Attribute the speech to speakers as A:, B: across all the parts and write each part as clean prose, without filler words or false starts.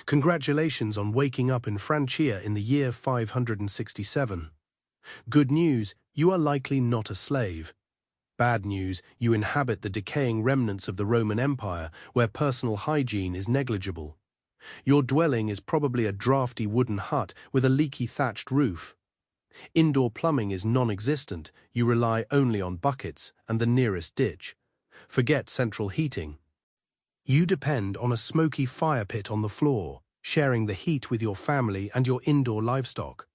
A: Congratulations on waking up in Francia in the year 567. Good news, you are likely not a slave. Bad news, you inhabit the decaying remnants of the Roman Empire, where personal hygiene is negligible. Your dwelling is probably a drafty wooden hut with a leaky thatched roof. Indoor plumbing is non-existent, you rely only on buckets and the nearest ditch. Forget central heating. You depend on a smoky fire pit on the floor, sharing the heat with your family and your indoor livestock.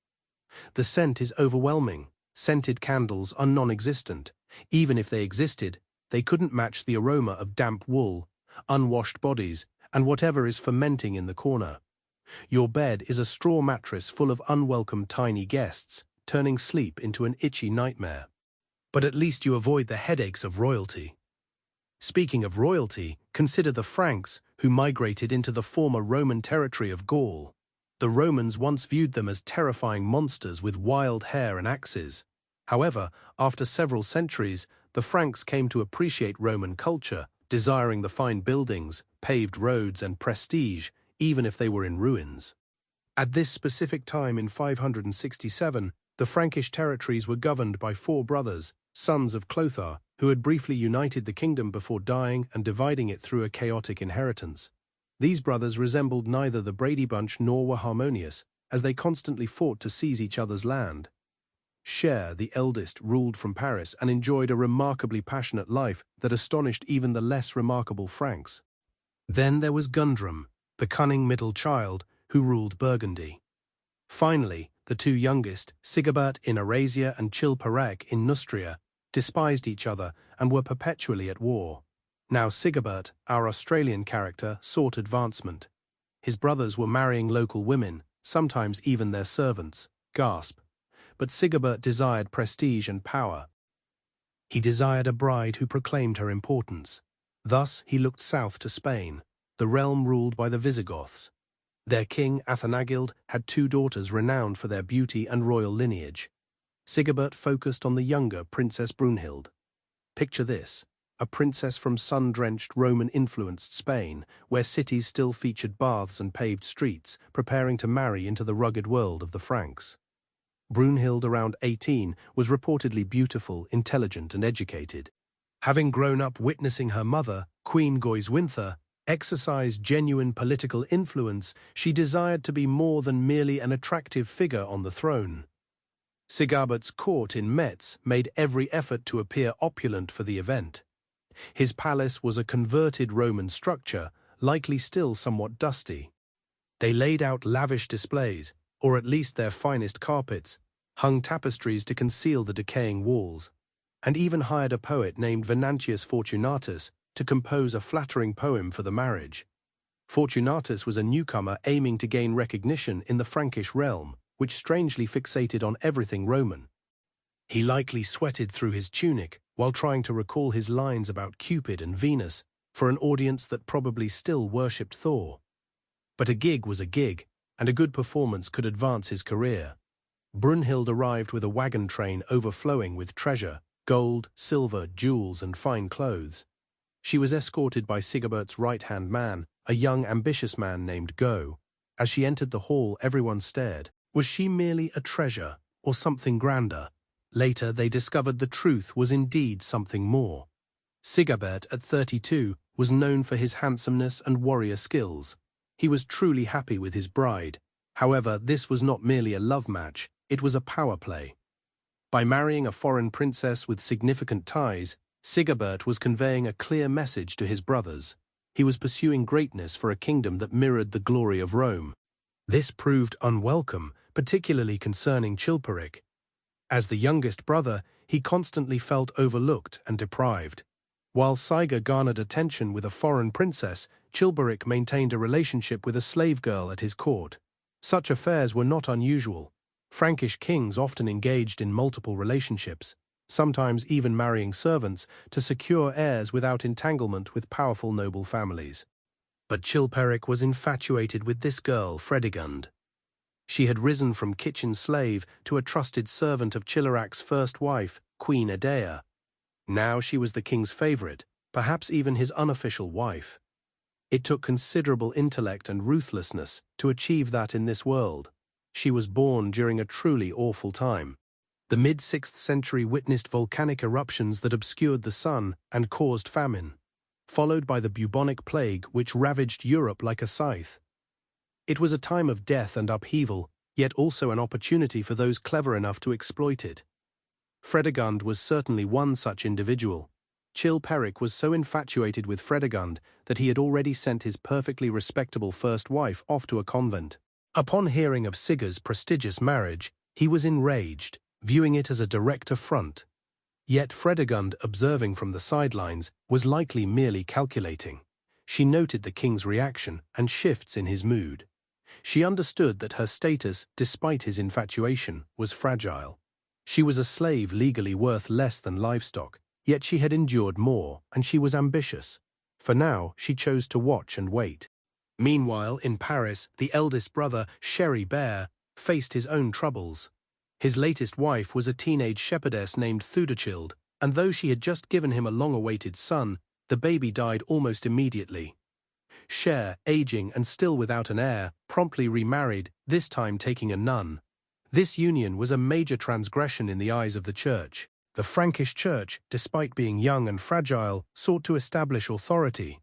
A: The scent is overwhelming. Scented candles are non-existent. Even if they existed, they couldn't match the aroma of damp wool, unwashed bodies, and whatever is fermenting in the corner. Your bed is a straw mattress full of unwelcome tiny guests, turning sleep into an itchy nightmare. But at least you avoid the headaches of royalty. Speaking of royalty, consider the Franks, who migrated into the former Roman territory of Gaul. The Romans once viewed them as terrifying monsters with wild hair and axes. However, after several centuries, the Franks came to appreciate Roman culture, desiring the fine buildings, paved roads, and prestige, even if they were in ruins. At this specific time in 567, the Frankish territories were governed by four brothers, sons of Clothar, who had briefly united the kingdom before dying and dividing it through a chaotic inheritance. These brothers resembled neither the Brady Bunch nor were harmonious, as they constantly fought to seize each other's land. Cher, the eldest, ruled from Paris and enjoyed a remarkably passionate life that astonished even the less remarkable Franks. Then there was Gundram, the cunning middle child, who ruled Burgundy. Finally, the two youngest, Sigebert in Arasia and Chilperic in Neustria, despised each other and were perpetually at war. Now Sigebert, our Australian character, sought advancement. His brothers were marrying local women, sometimes even their servants. Gasp. But Sigebert desired prestige and power. He desired a bride who proclaimed her importance. Thus he looked south to Spain, the realm ruled by the Visigoths. Their king, Athanagild, had two daughters renowned for their beauty and royal lineage. Sigebert focused on the younger Princess Brunhild. Picture this, a princess from sun-drenched Roman-influenced Spain, where cities still featured baths and paved streets, preparing to marry into the rugged world of the Franks. Brunhild, around 18, was reportedly beautiful, intelligent, and educated. Having grown up witnessing her mother, Queen Goiswintha, exercise genuine political influence, she desired to be more than merely an attractive figure on the throne. Sigebert's court in Metz made every effort to appear opulent for the event. His palace was a converted Roman structure, likely still somewhat dusty. They laid out lavish displays, or at least their finest carpets, hung tapestries to conceal the decaying walls, and even hired a poet named Venantius Fortunatus to compose a flattering poem for the marriage. Fortunatus was a newcomer aiming to gain recognition in the Frankish realm, which strangely fixated on everything Roman. He likely sweated through his tunic while trying to recall his lines about Cupid and Venus for an audience that probably still worshipped Thor. But a gig was a gig, and a good performance could advance his career. Brunhild arrived with a wagon train overflowing with treasure, gold, silver, jewels, and fine clothes. She was escorted by Sigebert's right-hand man, a young, ambitious man named Go. As she entered the hall, everyone stared. Was she merely a treasure, or something grander? Later, they discovered the truth was indeed something more. Sigebert, at 32, was known for his handsomeness and warrior skills. He was truly happy with his bride. However, this was not merely a love match, it was a power play. By marrying a foreign princess with significant ties, Sigebert was conveying a clear message to his brothers. He was pursuing greatness for a kingdom that mirrored the glory of Rome. This proved unwelcome, particularly concerning Chilperic. As the youngest brother, he constantly felt overlooked and deprived. While Sige garnered attention with a foreign princess, Chilperic maintained a relationship with a slave girl at his court. Such affairs were not unusual. Frankish kings often engaged in multiple relationships, sometimes even marrying servants to secure heirs without entanglement with powerful noble families. But Chilperic was infatuated with this girl, Fredegund. She had risen from kitchen slave to a trusted servant of Chilerac's first wife, Queen Edea. Now she was the king's favorite, perhaps even his unofficial wife. It took considerable intellect and ruthlessness to achieve that in this world. She was born during a truly awful time. The mid-6th century witnessed volcanic eruptions that obscured the sun and caused famine, followed by the bubonic plague which ravaged Europe like a scythe. It was a time of death and upheaval, yet also an opportunity for those clever enough to exploit it. Fredegund was certainly one such individual. Chilperic was so infatuated with Fredegund that he had already sent his perfectly respectable first wife off to a convent. Upon hearing of Sigurd's prestigious marriage, he was enraged, viewing it as a direct affront. Yet Fredegund, observing from the sidelines, was likely merely calculating. She noted the king's reaction and shifts in his mood. She understood that her status, despite his infatuation, was fragile. She was a slave legally worth less than livestock, yet she had endured more, and she was ambitious. For now, she chose to watch and wait. Meanwhile, in Paris, the eldest brother, Cheribert, faced his own troubles. His latest wife was a teenage shepherdess named Theuderchild, and though she had just given him a long-awaited son, the baby died almost immediately. Cher, aging and still without an heir, promptly remarried, this time taking a nun. This union was a major transgression in the eyes of the church. The Frankish church, despite being young and fragile, sought to establish authority.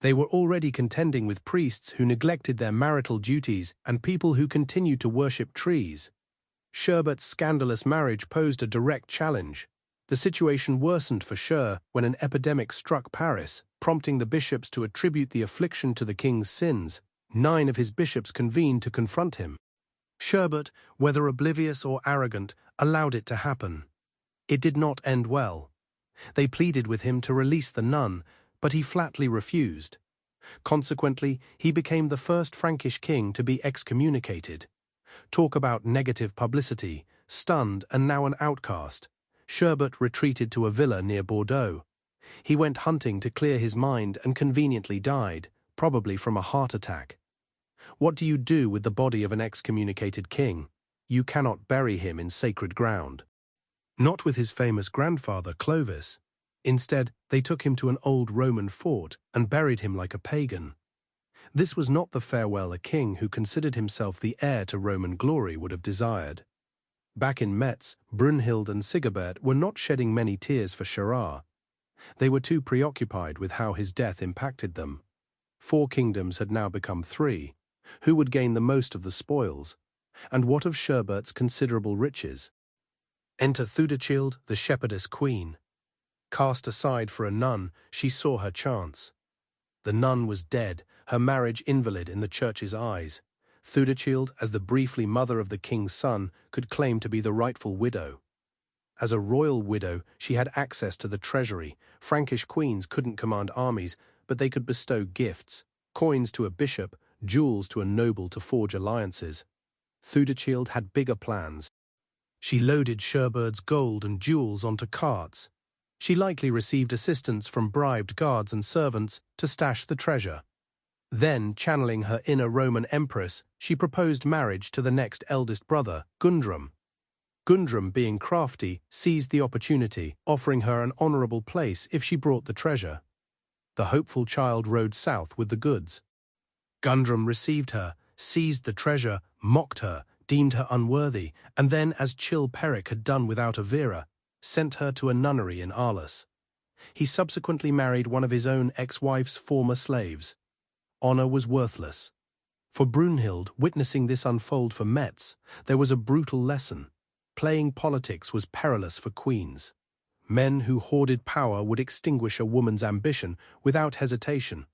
A: They were already contending with priests who neglected their marital duties and people who continued to worship trees. Sherbert's scandalous marriage posed a direct challenge. The situation worsened for Cher when an epidemic struck Paris, prompting the bishops to attribute the affliction to the king's sins. 9 of his bishops convened to confront him. Sherbert, whether oblivious or arrogant, allowed it to happen. It did not end well. They pleaded with him to release the nun, but he flatly refused. Consequently, he became the first Frankish king to be excommunicated. Talk about negative publicity, stunned and now an outcast. Sherbert retreated to a villa near Bordeaux. He went hunting to clear his mind and conveniently died, probably from a heart attack. What do you do with the body of an excommunicated king? You cannot bury him in sacred ground. Not with his famous grandfather, Clovis. Instead, they took him to an old Roman fort and buried him like a pagan. This was not the farewell a king who considered himself the heir to Roman glory would have desired. Back in Metz, Brunhild and Sigebert were not shedding many tears for Scharar. They were too preoccupied with how his death impacted them. 4 kingdoms had now become 3. Who would gain the most of the spoils? And what of Sherbert's considerable riches? Enter Theuderchild, the shepherdess queen. Cast aside for a nun, she saw her chance. The nun was dead, her marriage invalid in the church's eyes. Theuderchild, as the briefly mother of the king's son, could claim to be the rightful widow. As a royal widow, she had access to the treasury. Frankish queens couldn't command armies, but they could bestow gifts, coins to a bishop, jewels to a noble to forge alliances. Theuderchild had bigger plans. She loaded Sherbert's gold and jewels onto carts. She likely received assistance from bribed guards and servants to stash the treasure. Then, channeling her inner Roman empress, she proposed marriage to the next eldest brother, Gundrum. Gundrum, being crafty, seized the opportunity, offering her an honorable place if she brought the treasure. The hopeful child rode south with the goods. Gundrum received her, seized the treasure, mocked her, deemed her unworthy, and then, as Chilperic had done without Avira, sent her to a nunnery in Arles. He subsequently married one of his own ex-wife's former slaves. Honor was worthless. For Brunhild, witnessing this unfold for Metz, there was a brutal lesson. Playing politics was perilous for queens. Men who hoarded power would extinguish a woman's ambition without hesitation,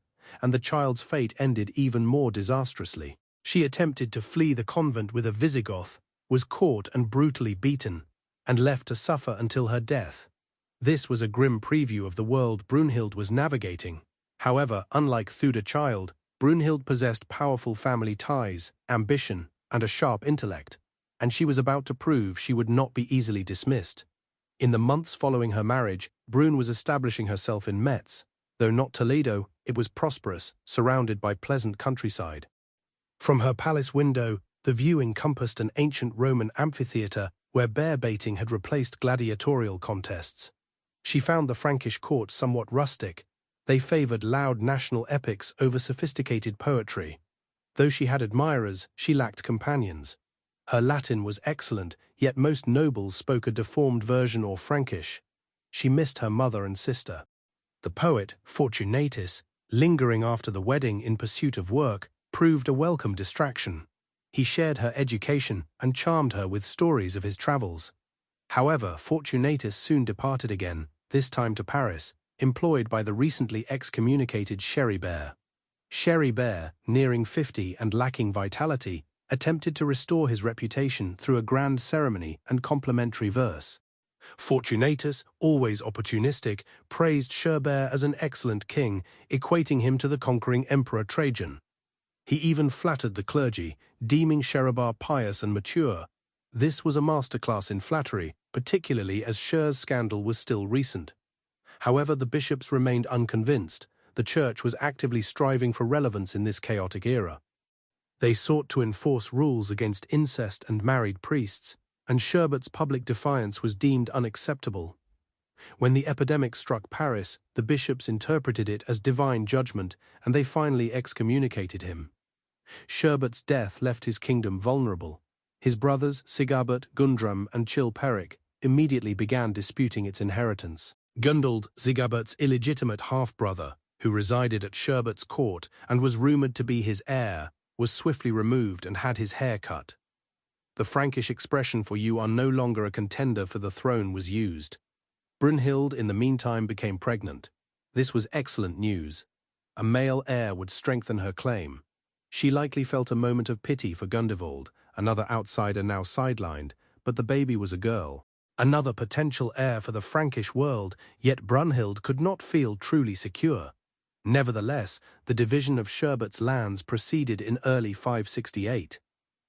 A: and the child's fate ended even more disastrously. She attempted to flee the convent with a Visigoth, was caught and brutally beaten, and left to suffer until her death. This was a grim preview of the world Brunhild was navigating. However, unlike Theuderchild, Brunhild possessed powerful family ties, ambition, and a sharp intellect, and she was about to prove she would not be easily dismissed. In the months following her marriage, Brun was establishing herself in Metz. Though not Toledo, it was prosperous, surrounded by pleasant countryside. From her palace window, the view encompassed an ancient Roman amphitheatre where bear baiting had replaced gladiatorial contests. She found the Frankish court somewhat rustic, They favored loud national epics over sophisticated poetry. Though she had admirers, she lacked companions. Her Latin was excellent, yet most nobles spoke a deformed version or Frankish. She missed her mother and sister. The poet, Fortunatus, lingering after the wedding in pursuit of work, proved a welcome distraction. He shared her education and charmed her with stories of his travels. However, Fortunatus soon departed again, this time to Paris, employed by the recently excommunicated Cheribert. Cheribert, nearing 50 and lacking vitality, attempted to restore his reputation through a grand ceremony and complimentary verse. Fortunatus, always opportunistic, praised Cheribert as an excellent king, equating him to the conquering Emperor Trajan. He even flattered the clergy, deeming Cheribert pious and mature. This was a masterclass in flattery, particularly as Cher's scandal was still recent. However, the bishops remained unconvinced. The church was actively striving for relevance in this chaotic era. They sought to enforce rules against incest and married priests, and Cherbert's public defiance was deemed unacceptable. When the epidemic struck Paris, the bishops interpreted it as divine judgment, and they finally excommunicated him. Cherbert's death left his kingdom vulnerable. His brothers, Sigabert, Gundram, and Chilperic, immediately began disputing its inheritance. Gundald, Sigabert's illegitimate half-brother, who resided at Cherbert's court and was rumored to be his heir, was swiftly removed and had his hair cut. The Frankish expression for "you are no longer a contender for the throne" was used. Brunhild, in the meantime, became pregnant. This was excellent news. A male heir would strengthen her claim. She likely felt a moment of pity for Gundevald, another outsider now sidelined, but the baby was a girl. Another potential heir for the Frankish world, yet Brunhild could not feel truly secure. Nevertheless, the division of Cherbert's lands proceeded in early 568.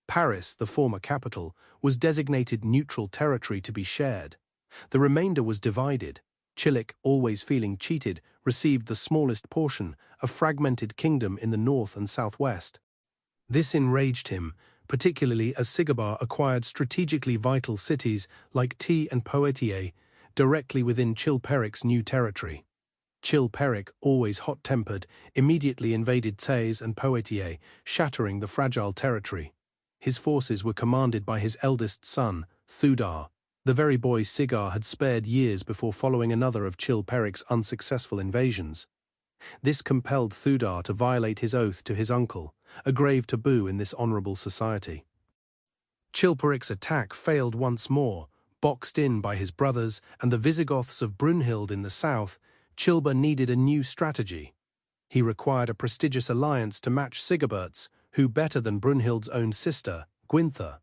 A: Paris, the former capital, was designated neutral territory to be shared. The remainder was divided. Chilik, always feeling cheated, received the smallest portion, a fragmented kingdom in the north and southwest. This enraged him, particularly as Sigabar acquired strategically vital cities like Ty and Poitiers directly within Chilperic's new territory. Chilperic, always hot-tempered, immediately invaded Thais and Poitiers, shattering the fragile territory. His forces were commanded by his eldest son, Thudar, the very boy Sigar had spared years before following another of Chilperic's unsuccessful invasions. This compelled Thudar to violate his oath to his uncle, a grave taboo in this honorable society. Chilperic's attack failed once more. Boxed in by his brothers and the Visigoths of Brunhild in the south, Chilber needed a new strategy. He required a prestigious alliance to match Sigebert's, who better than Brunhild's own sister, Gwinther.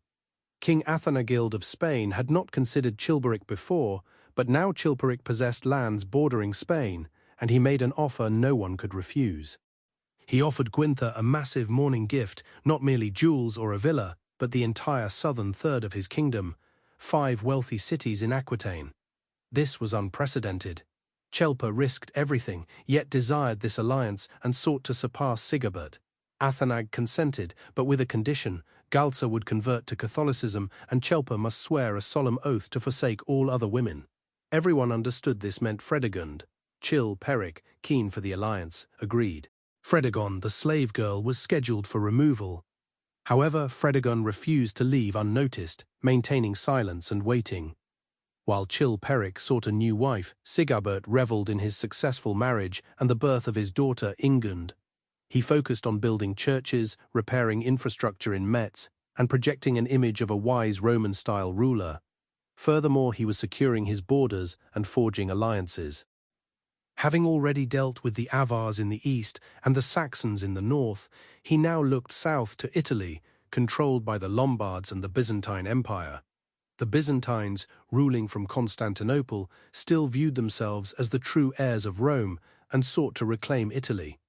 A: King Athanagild of Spain had not considered Chilperic before, but now Chilperic possessed lands bordering Spain, and he made an offer no one could refuse. He offered Gwinther a massive mourning gift, not merely jewels or a villa, but the entire southern third of his kingdom, 5 wealthy cities in Aquitaine. This was unprecedented. Chilper risked everything, yet desired this alliance and sought to surpass Sigebert. Athanag consented, but with a condition: Galza would convert to Catholicism and Chilper must swear a solemn oath to forsake all other women. Everyone understood this meant Fredegund. Chilperic, keen for the alliance, agreed. Fredegonde, the slave girl, was scheduled for removal. However, Fredegonde refused to leave unnoticed, maintaining silence and waiting. While Chilperic sought a new wife, Sigabert reveled in his successful marriage and the birth of his daughter Ingund. He focused on building churches, repairing infrastructure in Metz, and projecting an image of a wise Roman-style ruler. Furthermore, he was securing his borders and forging alliances. Having already dealt with the Avars in the east and the Saxons in the north, he now looked south to Italy, controlled by the Lombards and the Byzantine Empire. The Byzantines, ruling from Constantinople, still viewed themselves as the true heirs of Rome and sought to reclaim Italy.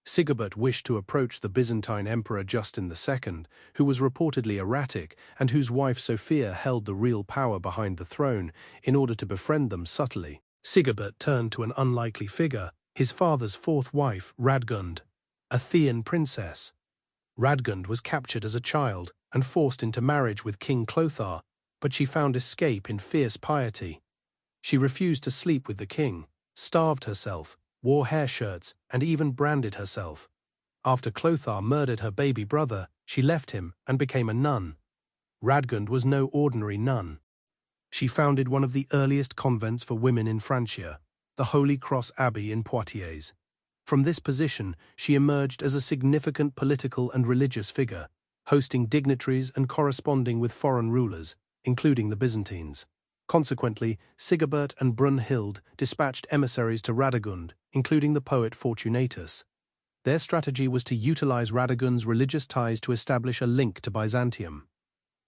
A: Sigebert wished to approach the Byzantine Emperor Justin II, who was reportedly erratic and whose wife Sophia held the real power behind the throne, in order to befriend them subtly. Sigebert turned to an unlikely figure, his father's 4th wife, Radgund, a Thean princess. Radgund was captured as a child and forced into marriage with King Clothar, but she found escape in fierce piety. She refused to sleep with the king, starved herself, wore hair shirts, and even branded herself. After Clothar murdered her baby brother, she left him and became a nun. Radegund was no ordinary nun. She founded one of the earliest convents for women in Francia, the Holy Cross Abbey in Poitiers. From this position, she emerged as a significant political and religious figure, hosting dignitaries and corresponding with foreign rulers, including the Byzantines. Consequently, Sigebert and Brunhild dispatched emissaries to Radegund, including the poet Fortunatus. Their strategy was to utilize Radegund's religious ties to establish a link to Byzantium.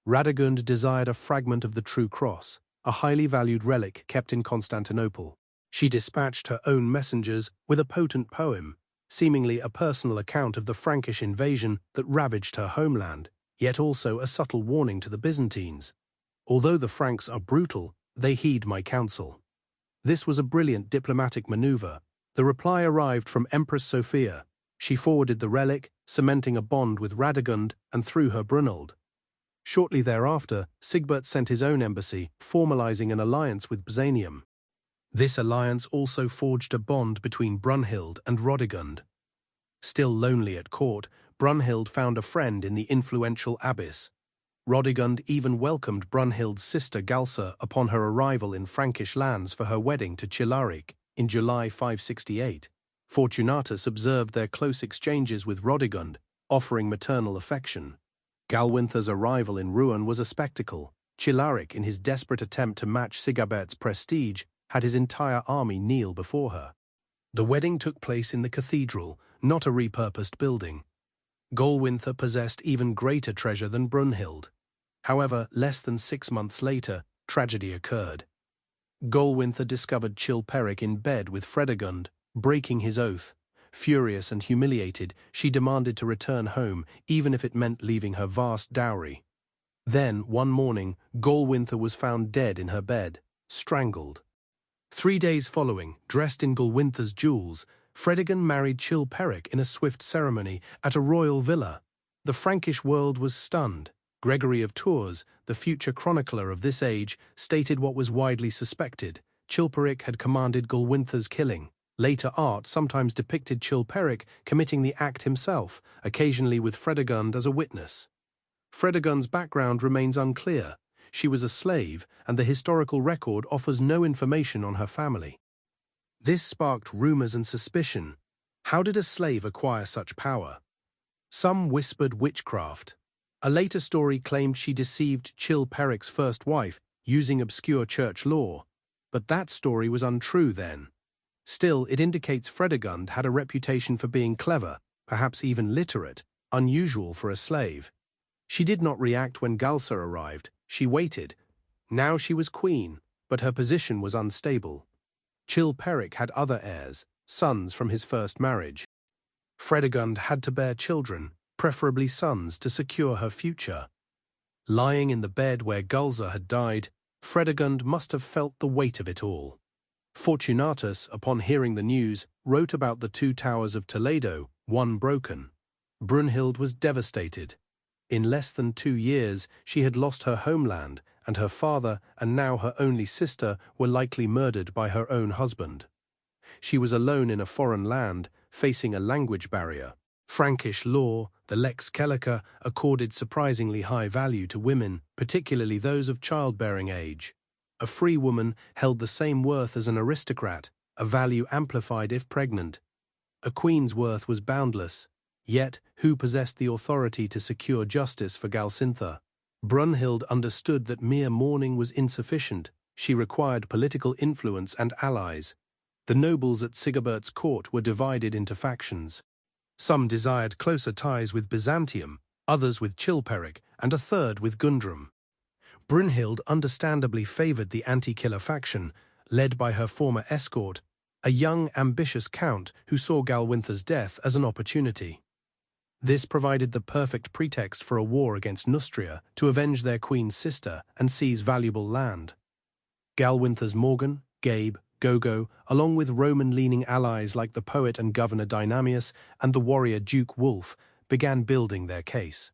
A: Radegund desired a fragment of the True Cross, a highly valued relic kept in Constantinople. She dispatched her own messengers with a potent poem, seemingly a personal account of the Frankish invasion that ravaged her homeland, yet also a subtle warning to the Byzantines. Although the Franks are brutal, they heed my counsel. This was a brilliant diplomatic maneuver. The reply arrived from Empress Sophia. She forwarded the relic, cementing a bond with Radegund, and through her Brunhild. Shortly thereafter, Sigebert sent his own embassy, formalizing an alliance with Byzantium. This alliance also forged a bond between Brunhild and Rodegund. Still lonely at court, Brunhild found a friend in the influential abbess. Rodegund even welcomed Brunhild's sister Galsa upon her arrival in Frankish lands for her wedding to Chilaric in July 568. Fortunatus observed their close exchanges with Rodegund, offering maternal affection. Galwinther's arrival in Rouen was a spectacle. Chilaric, in his desperate attempt to match Sigebert's prestige, had his entire army kneel before her. The wedding took place in the cathedral, not a repurposed building. Galwinther possessed even greater treasure than Brunhild. However, less than 6 months later, tragedy occurred. Galwinther discovered Chilperic in bed with Fredegund, breaking his oath. Furious and humiliated, she demanded to return home, even if it meant leaving her vast dowry. Then, one morning, Galwinther was found dead in her bed, strangled. 3 days following, dressed in Galwinther's jewels, Fredegund married Chilperic in a swift ceremony at a royal villa. The Frankish world was stunned. Gregory of Tours, the future chronicler of this age, stated what was widely suspected: Chilperic had commanded Galwinther's killing. Later art sometimes depicted Chilperic committing the act himself, occasionally with Fredegund as a witness. Fredegund's background remains unclear. She was a slave, and the historical record offers no information on her family. This sparked rumors and suspicion. How did a slave acquire such power? Some whispered witchcraft. A later story claimed she deceived Chilperic's first wife, using obscure church law. But that story was untrue then. Still, it indicates Fredegund had a reputation for being clever, perhaps even literate, unusual for a slave. She did not react when Galsa arrived. She waited. Now she was queen, but her position was unstable. Chilperic had other heirs, sons from his first marriage. Fredegund had to bear children, preferably sons, to secure her future. Lying in the bed where Galsa had died, Fredegund must have felt the weight of it all. Fortunatus, upon hearing the news, wrote about the 2 towers of Toledo, one broken. Brunhild was devastated. In less than 2 years, she had lost her homeland, and her father and now her only sister were likely murdered by her own husband. She was alone in a foreign land, facing a language barrier. Frankish law, the Lex Celica, accorded surprisingly high value to women, particularly those of childbearing age. A free woman held the same worth as an aristocrat, a value amplified if pregnant. A queen's worth was boundless. Yet, who possessed the authority to secure justice for Galsintha? Brunhild understood that mere mourning was insufficient. She required political influence and allies. The nobles at Sigebert's court were divided into factions. Some desired closer ties with Byzantium, others with Chilperic, and a third with Gundrum. Brunhild understandably favored the anti-killer faction, led by her former escort, a young, ambitious count who saw Galwinther's death as an opportunity. This provided the perfect pretext for a war against Neustria to avenge their queen's sister and seize valuable land. Galwinther's Morgan, Gabe, Gogo, along with Roman-leaning allies like the poet and governor Dynamius and the warrior Duke Wulf, began building their case.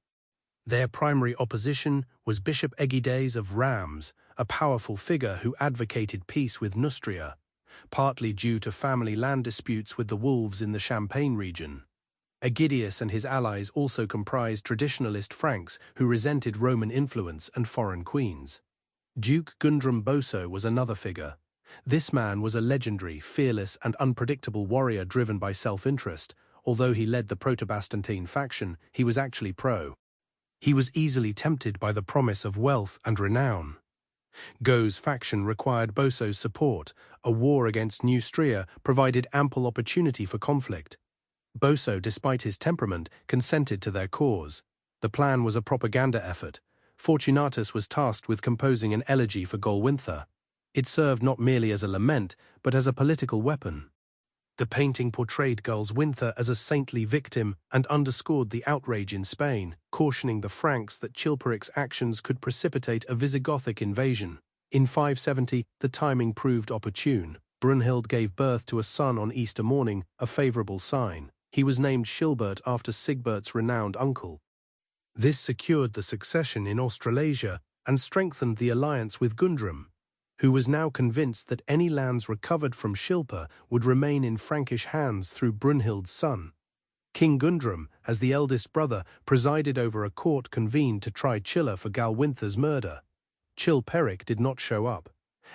A: Their primary opposition was Bishop Egides of Rheims, a powerful figure who advocated peace with Neustria. partly due to family land disputes with the wolves in the Champagne region. Aegidius and his allies also comprised traditionalist Franks who resented Roman influence and foreign queens. Duke Gundrum Boso was another figure. This man was a legendary, fearless, and unpredictable warrior driven by self-interest. Although he led the Protobyzantine faction, he was actually pro. He was easily tempted by the promise of wealth and renown. Go's faction required Boso's support. A war against Neustria provided ample opportunity for conflict. Boso, despite his temperament, consented to their cause. The plan was a propaganda effort. Fortunatus was tasked with composing an elegy for Golwintha. It served not merely as a lament, but as a political weapon. The painting portrayed Golwintha as a saintly victim and underscored the outrage in Spain, cautioning the Franks that Chilperic's actions could precipitate a Visigothic invasion. In 570, the timing proved opportune. Brunhild gave birth to a son on Easter morning, a favorable sign. He was named Chilbert after Sigbert's renowned uncle. This secured the succession in Australasia and strengthened the alliance with Gundrum, who was now convinced that any lands recovered from Chilper would remain in Frankish hands through Brunhild's son. King Gundrum, as the eldest brother, presided over a court convened to try Chilla for Galwintha's murder. Chilperic did not show up,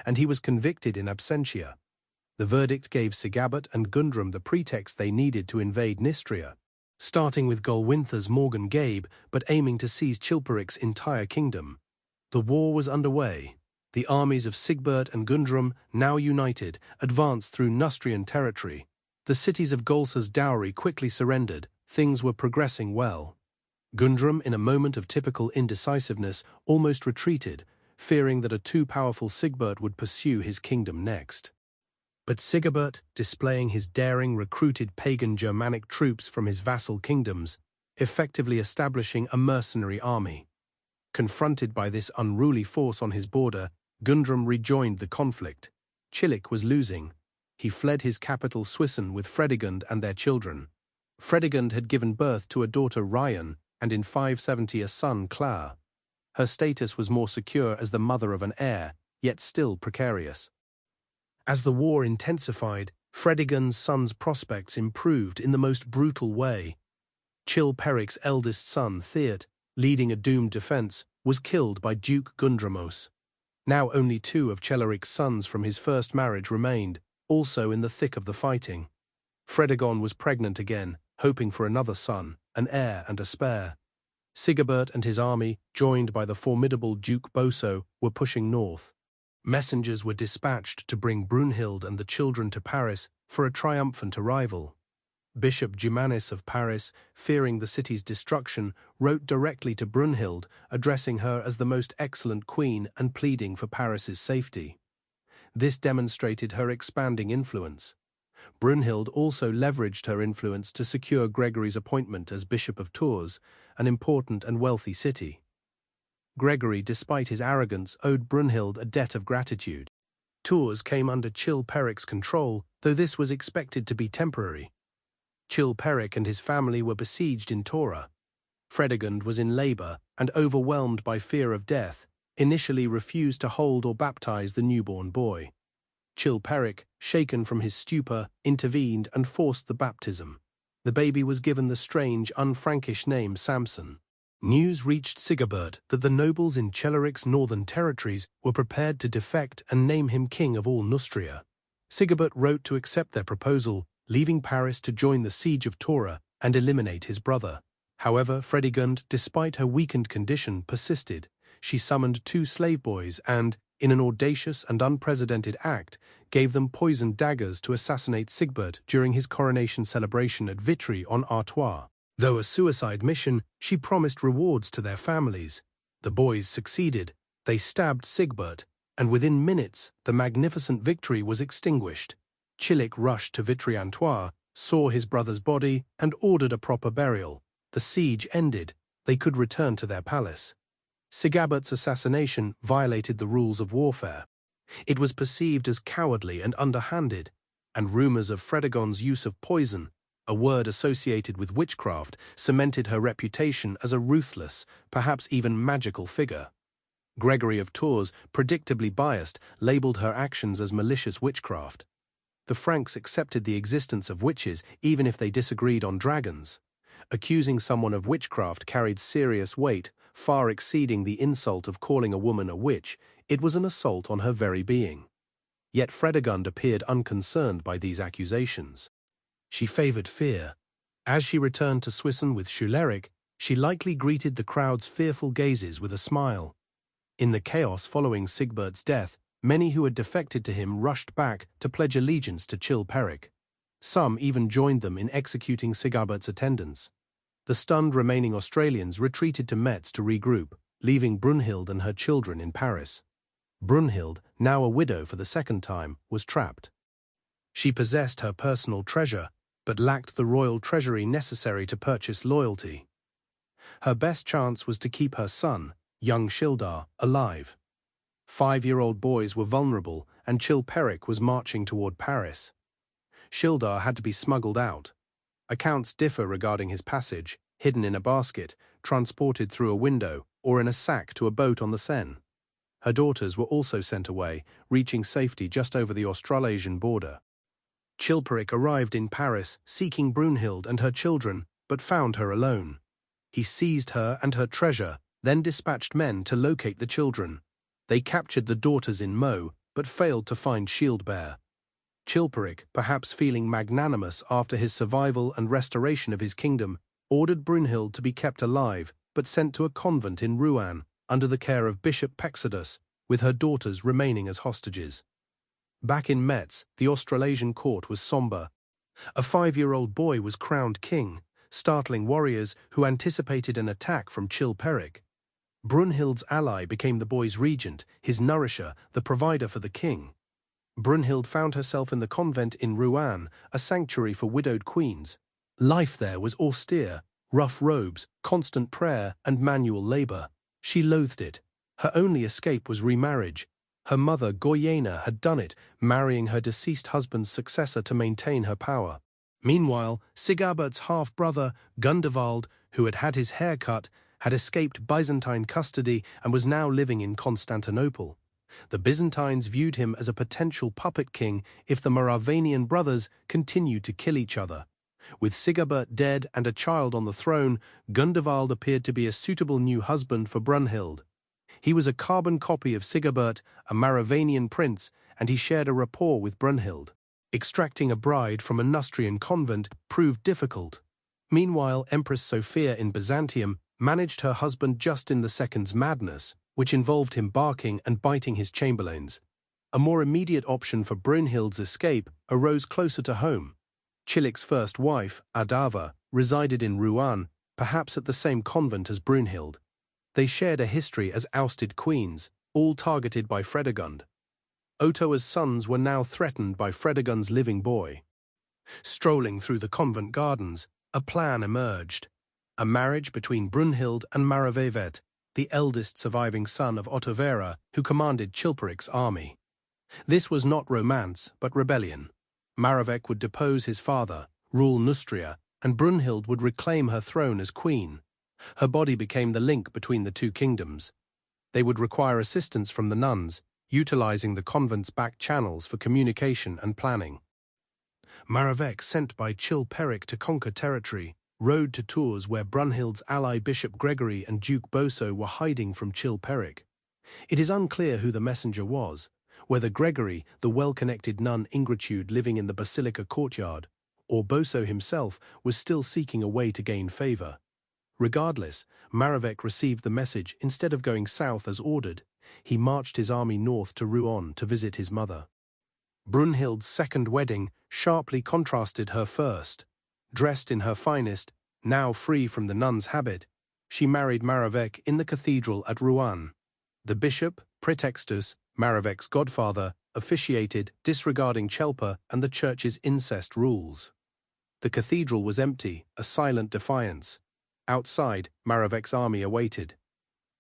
A: and he was convicted in absentia. The verdict gave Sigabert and Gundrum the pretext they needed to invade Nistria, starting with Golwintha's Morgan Gabe, but aiming to seize Chilperic's entire kingdom. The war was underway. The armies of Sigbert and Gundrum, now united, advanced through Neustrian territory. The cities of Golsa's dowry quickly surrendered. Things were progressing well. Gundrum, in a moment of typical indecisiveness, almost retreated, fearing that a too powerful Sigbert would pursue his kingdom next. But Sigibert, displaying his daring, recruited pagan Germanic troops from his vassal kingdoms, effectively establishing a mercenary army. Confronted by this unruly force on his border, Gundrum rejoined the conflict. Chilic was losing. He fled his capital Swisson with Fredegund and their children. Fredegund had given birth to a daughter Ryan and in 570 a son Clar. Her status was more secure as the mother of an heir, yet still precarious. As the war intensified, Fredegund's son's prospects improved in the most brutal way. Chilperic's eldest son, Theot, leading a doomed defense, was killed by Duke Gundramos. Now only 2 of Chelaric's sons from his first marriage remained, also in the thick of the fighting. Fredegon was pregnant again, hoping for another son, an heir and a spare. Sigibert and his army, joined by the formidable Duke Boso, were pushing north. Messengers were dispatched to bring Brunhild and the children to Paris for a triumphant arrival. Bishop Gimanis of Paris, fearing the city's destruction, wrote directly to Brunhild, addressing her as the most excellent queen and pleading for Paris's safety. This demonstrated her expanding influence. Brunhild also leveraged her influence to secure Gregory's appointment as Bishop of Tours, an important and wealthy city. Gregory, despite his arrogance, owed Brunhild a debt of gratitude. Tours came under Chilperic's control, though this was expected to be temporary. Chilperic and his family were besieged in Tora. Fredegund was in labor and, overwhelmed by fear of death, initially refused to hold or baptize the newborn boy. Chilperic, shaken from his stupor, intervened and forced the baptism. The baby was given the strange, un-Frankish name Samson. News reached Sigibert that the nobles in Chelaric's northern territories were prepared to defect and name him king of all Neustria. Sigibert wrote to accept their proposal, leaving Paris to join the siege of Tora and eliminate his brother. However, Fredegund, despite her weakened condition, persisted. She summoned 2 slave boys and, in an audacious and unprecedented act, gave them poisoned daggers to assassinate Sigbert during his coronation celebration at Vitry on Artois. Though a suicide mission, she promised rewards to their families. The boys succeeded. They stabbed Sigbert, and within minutes, the magnificent victory was extinguished. Chilic rushed to Vitry-Artois, saw his brother's body, and ordered a proper burial. The siege ended. They could return to their palace. Sigabert's assassination violated the rules of warfare. It was perceived as cowardly and underhanded, and rumors of Fredegond's use of poison, a word associated with witchcraft, cemented her reputation as a ruthless, perhaps even magical figure. Gregory of Tours, predictably biased, labeled her actions as malicious witchcraft. The Franks accepted the existence of witches even if they disagreed on dragons. Accusing someone of witchcraft carried serious weight, far exceeding the insult of calling a woman a witch. It was an assault on her very being. Yet Fredegund appeared unconcerned by these accusations. She favored fear. As she returned to Swissem with Schuleric, she likely greeted the crowd's fearful gazes with a smile. In the chaos following Sigbert's death, many who had defected to him rushed back to pledge allegiance to Chilperic. Some even joined them in executing Sigebert's attendants. The stunned remaining Australians retreated to Metz to regroup, leaving Brunhild and her children in Paris. Brunhild, now a widow for the second time, was trapped. She possessed her personal treasure, but lacked the royal treasury necessary to purchase loyalty. Her best chance was to keep her son, young Childar, alive. 5-year-old boys were vulnerable, and Chilperic was marching toward Paris. Childar had to be smuggled out. Accounts differ regarding his passage, hidden in a basket, transported through a window, or in a sack to a boat on the Seine. Her daughters were also sent away, reaching safety just over the Australasian border. Chilperic arrived in Paris, seeking Brunhild and her children, but found her alone. He seized her and her treasure, then dispatched men to locate the children. They captured the daughters in Meaux, but failed to find Shieldbear. Chilperic, perhaps feeling magnanimous after his survival and restoration of his kingdom, ordered Brunhild to be kept alive, but sent to a convent in Rouen, under the care of Bishop Pexodus, with her daughters remaining as hostages. Back in Metz, the Australasian court was somber. A 5-year-old boy was crowned king, startling warriors who anticipated an attack from Chilperic. Brunhild's ally became the boy's regent, his nourisher, the provider for the king. Brunhild found herself in the convent in Rouen, a sanctuary for widowed queens. Life there was austere, rough robes, constant prayer, and manual labor. She loathed it. Her only escape was remarriage. Her mother, Goyena, had done it, marrying her deceased husband's successor to maintain her power. Meanwhile, Sigebert's half-brother, Gundevald, who had had his hair cut, had escaped Byzantine custody and was now living in Constantinople. The Byzantines viewed him as a potential puppet king if the Moravanian brothers continued to kill each other. With Sigebert dead and a child on the throne, Gundevald appeared to be a suitable new husband for Brunhild. He was a carbon copy of Sigebert, a Moravanian prince, and he shared a rapport with Brunhild. Extracting a bride from a Neustrian convent proved difficult. Meanwhile, Empress Sophia in Byzantium managed her husband Justin II's madness, which involved him barking and biting his chamberlains. A more immediate option for Brunhild's escape arose closer to home. Chilic's first wife, Adava, resided in Rouen, perhaps at the same convent as Brunhild. They shared a history as ousted queens, all targeted by Fredegund. Ottawa's sons were now threatened by Fredegund's living boy. Strolling through the convent gardens, a plan emerged. A marriage between Brunhild and Maravevet, the eldest surviving son of Ottovera, who commanded Chilperic's army. This was not romance, but rebellion. Maravek would depose his father, rule Neustria, and Brunhild would reclaim her throne as queen. Her body became the link between the two kingdoms. They would require assistance from the nuns, utilizing the convent's back channels for communication and planning. Maravek, sent by Chilperic to conquer territory, rode to Tours where Brunhild's ally Bishop Gregory and Duke Boso were hiding from Chilperic. It is unclear who the messenger was, whether Gregory, the well-connected nun Ingritude living in the basilica courtyard, or Boso himself was still seeking a way to gain favor. Regardless, Maravek received the message. Instead of going south as ordered, he marched his army north to Rouen to visit his mother. Brunhild's second wedding sharply contrasted her first. Dressed in her finest, now free from the nun's habit, she married Maravek in the cathedral at Rouen. The bishop, Pretextus, Maravek's godfather, officiated, disregarding Chelpa and the church's incest rules. The cathedral was empty, a silent defiance. Outside, Maravek's army awaited.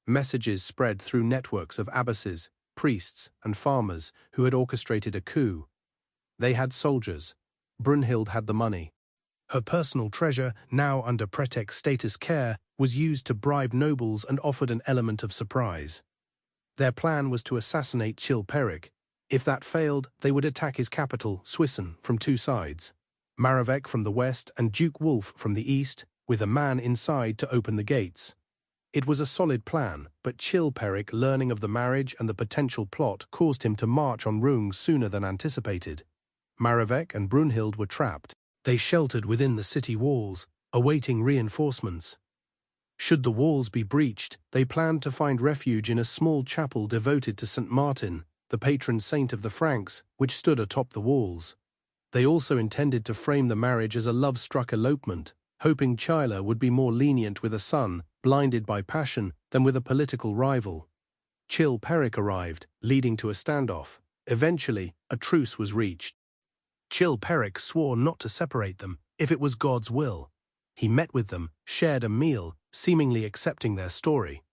A: Messages spread through networks of abbesses, priests, and farmers who had orchestrated a coup. They had soldiers. Brunhild had the money. Her personal treasure, now under Pretext's status care, was used to bribe nobles and offered an element of surprise. Their plan was to assassinate Chilperic. If that failed, they would attack his capital, Soissons, from two sides. Maravec from the west and Duke Wolf from the east, with a man inside to open the gates. It was a solid plan, but Chilperic, learning of the marriage and the potential plot, caused him to march on Rouen sooner than anticipated. Maravec and Brunhild were trapped. They sheltered within the city walls, awaiting reinforcements. Should the walls be breached, they planned to find refuge in a small chapel devoted to St. Martin, the patron saint of the Franks, which stood atop the walls. They also intended to frame the marriage as a love-struck elopement, hoping Chila would be more lenient with a son, blinded by passion, than with a political rival. Chilperic arrived, leading to a standoff. Eventually, a truce was reached. Chilperic swore not to separate them, if it was God's will. He met with them, shared a meal, seemingly accepting their story.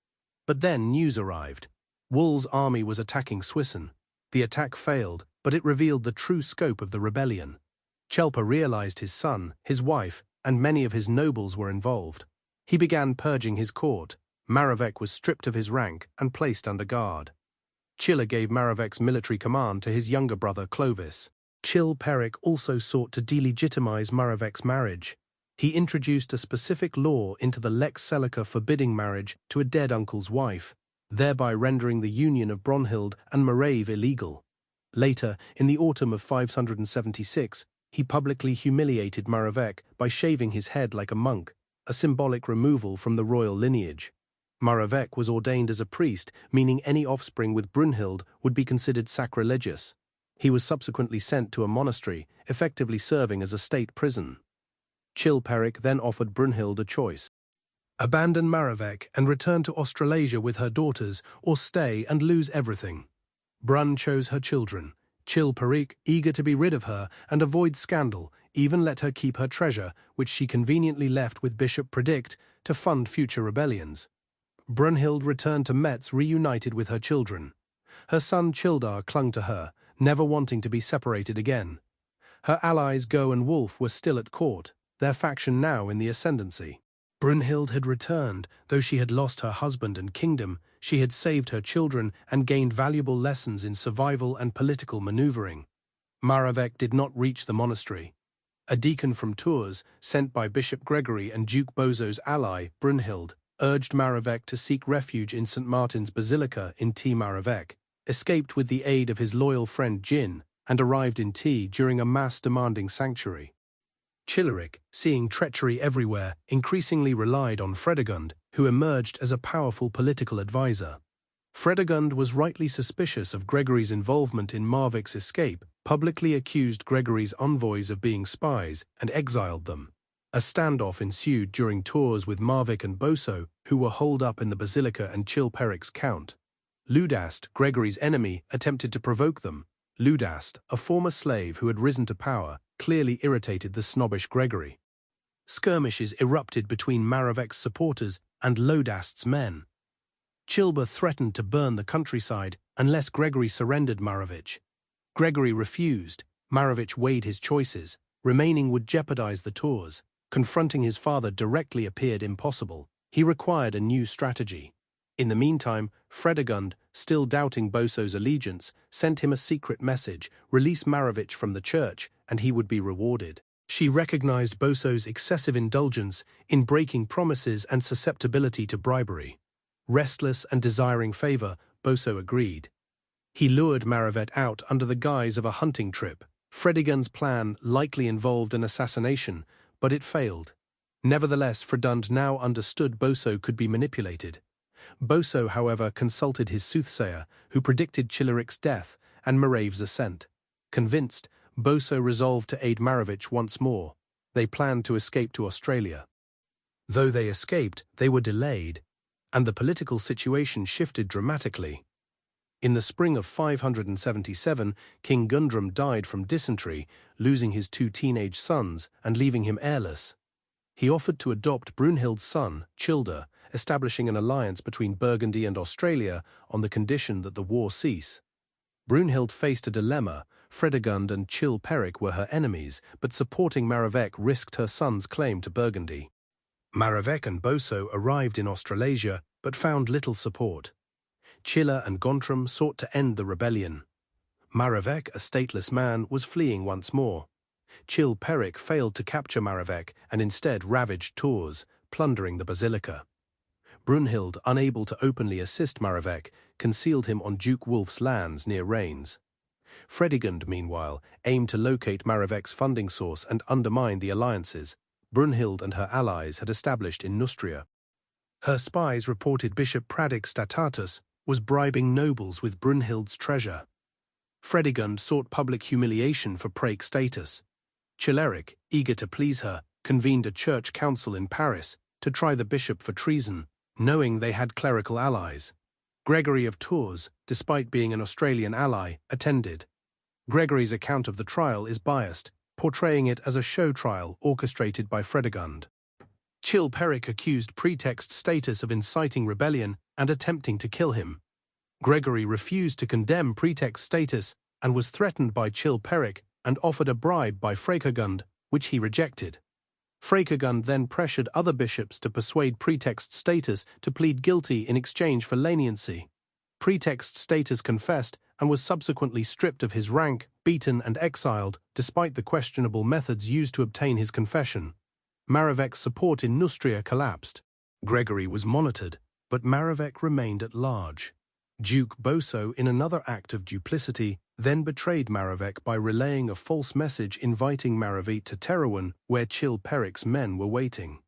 A: But then news arrived. Wool's army was attacking Soissons. The attack failed, but it revealed the true scope of the rebellion. Chelpa realized his son, his wife, and many of his nobles were involved. He began purging his court. Maravec was stripped of his rank and placed under guard. Chila gave Maravec's military command to his younger brother Clovis. Chilperic also sought to delegitimize Maravec's marriage. He introduced a specific law into the Lex Selica forbidding marriage to a dead uncle's wife, thereby rendering the union of Brunhild and Marave illegal. Later, in the autumn of 576, he publicly humiliated Maravec by shaving his head like a monk, a symbolic removal from the royal lineage. Maravec was ordained as a priest, meaning any offspring with Brunhild would be considered sacrilegious. He was subsequently sent to a monastery, effectively serving as a state prison. Chilperic then offered Brunhild a choice: abandon Maravec and return to Australasia with her daughters, or stay and lose everything. Brun chose her children. Chilperic, eager to be rid of her and avoid scandal, even let her keep her treasure, which she conveniently left with Bishop Predict to fund future rebellions. Brunhild returned to Metz reunited with her children. Her son Childar clung to her, never wanting to be separated again. Her allies Go and Wolf were still at court, their faction now in the ascendancy. Brunhild had returned. Though she had lost her husband and kingdom, she had saved her children and gained valuable lessons in survival and political maneuvering. Maravec did not reach the monastery. A deacon from Tours, sent by Bishop Gregory and Duke Boso's ally, Brunhild, urged Maravec to seek refuge in St. Martin's Basilica in T. Maravec, escaped with the aid of his loyal friend Jin, and arrived in T during a mass-demanding sanctuary. Chilperic, seeing treachery everywhere, increasingly relied on Fredegund, who emerged as a powerful political advisor. Fredegund was rightly suspicious of Gregory's involvement in Marvic's escape, publicly accused Gregory's envoys of being spies, and exiled them. A standoff ensued during tours with Marvic and Boso, who were holed up in the Basilica and Chilperic's count. Ludast, Gregory's enemy, attempted to provoke them. Ludast, a former slave who had risen to power, clearly irritated the snobbish Gregory. Skirmishes erupted between Maravec's supporters and Lodast's men. Chilba threatened to burn the countryside unless Gregory surrendered Maravich. Gregory refused. Maravich weighed his choices. Remaining would jeopardize the tours. Confronting his father directly appeared impossible. He required a new strategy. In the meantime, Fredegund, still doubting Boso's allegiance, sent him a secret message: release Maravich from the church, and he would be rewarded. She recognized Boso's excessive indulgence in breaking promises and susceptibility to bribery. Restless and desiring favor, Boso agreed. He lured Maravec out under the guise of a hunting trip. Fredegund's plan likely involved an assassination, but it failed. Nevertheless, Fredegund now understood Boso could be manipulated. Boso, however, consulted his soothsayer, who predicted Chilperic's death and Marave's ascent. Convinced, Boso resolved to aid Maravich once more. They planned to escape to Australia. Though they escaped, they were delayed, and the political situation shifted dramatically. In the spring of 577, King Gundrum died from dysentery, losing his two teenage sons and leaving him heirless. He offered to adopt Brunhild's son, Childar, establishing an alliance between Burgundy and Australia on the condition that the war cease. Brunhild faced a dilemma. Fredegund and Chilperic were her enemies, but supporting Maravec risked her son's claim to Burgundy. Maravec and Boso arrived in Australasia, but found little support. Chila and Gontram sought to end the rebellion. Maravek, a stateless man, was fleeing once more. Chilperic failed to capture Maravek and instead ravaged Tours, plundering the basilica. Brunhild, unable to openly assist Maravek, concealed him on Duke Wulf's lands near Reims. Fredegund, meanwhile, aimed to locate Maravek's funding source and undermine the alliances Brunhild and her allies had established in Neustria. Her spies reported Bishop Pradix Statatus was bribing nobles with Brunhild's treasure. Fredegund sought public humiliation for Prague status. Chileric, eager to please her, convened a church council in Paris to try the bishop for treason, knowing they had clerical allies. Gregory of Tours, despite being an Australian ally, attended. Gregory's account of the trial is biased, portraying it as a show trial orchestrated by Fredegund. Chilperic accused Pretext Status of inciting rebellion and attempting to kill him. Gregory refused to condemn Pretext Status and was threatened by Chilperic and offered a bribe by Fredegund, which he rejected. Fredegund then pressured other bishops to persuade Pretext Status to plead guilty in exchange for leniency. Pretext Status confessed and was subsequently stripped of his rank, beaten and exiled, despite the questionable methods used to obtain his confession. Maravek's support in Neustria collapsed. Gregory was monitored, but Maravek remained at large. Duke Boso, in another act of duplicity, then betrayed Maravek by relaying a false message inviting Maravek to Terouanne, where Chilperic's men were waiting.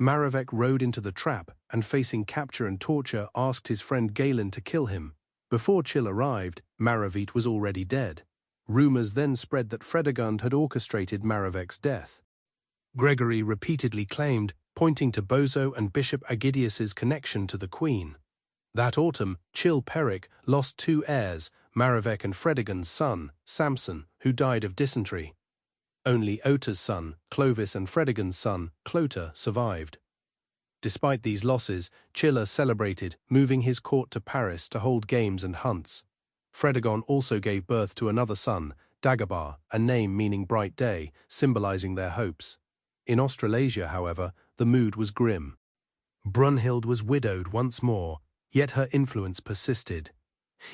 A: Maravek rode into the trap and, facing capture and torture, asked his friend Galen to kill him. Before Chil arrived, Maravek was already dead. Rumors then spread that Fredegund had orchestrated Maravek's death. Gregory repeatedly claimed, pointing to Boso and Bishop Aegidius's connection to the Queen. That autumn, Chilperic lost two heirs, Maravek and Fredegund's son, Samson, who died of dysentery. Only Ota's son, Clovis, and Fredegund's son, Cloта, survived. Despite these losses, Chilla celebrated, moving his court to Paris to hold games and hunts. Fredegund also gave birth to another son, Dagobah, a name meaning bright day, symbolizing their hopes. In Australasia, however, the mood was grim. Brunhild was widowed once more, yet her influence persisted.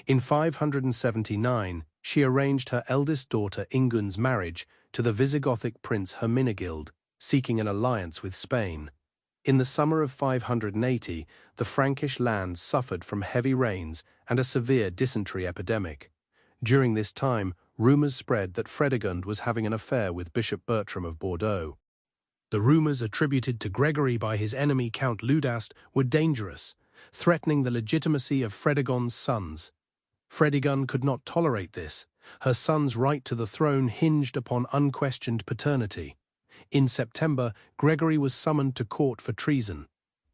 A: In 579, she arranged her eldest daughter Ingun's marriage to the Visigothic prince Hermenegild, seeking an alliance with Spain. In the summer of 580, the Frankish lands suffered from heavy rains and a severe dysentery epidemic. During this time, rumors spread that Fredegund was having an affair with Bishop Bertram of Bordeaux. The rumors attributed to Gregory by his enemy Count Ludast were dangerous, threatening the legitimacy of Fredegund's sons. Fredegund could not tolerate this. Her son's right to the throne hinged upon unquestioned paternity. In September, Gregory was summoned to court for treason.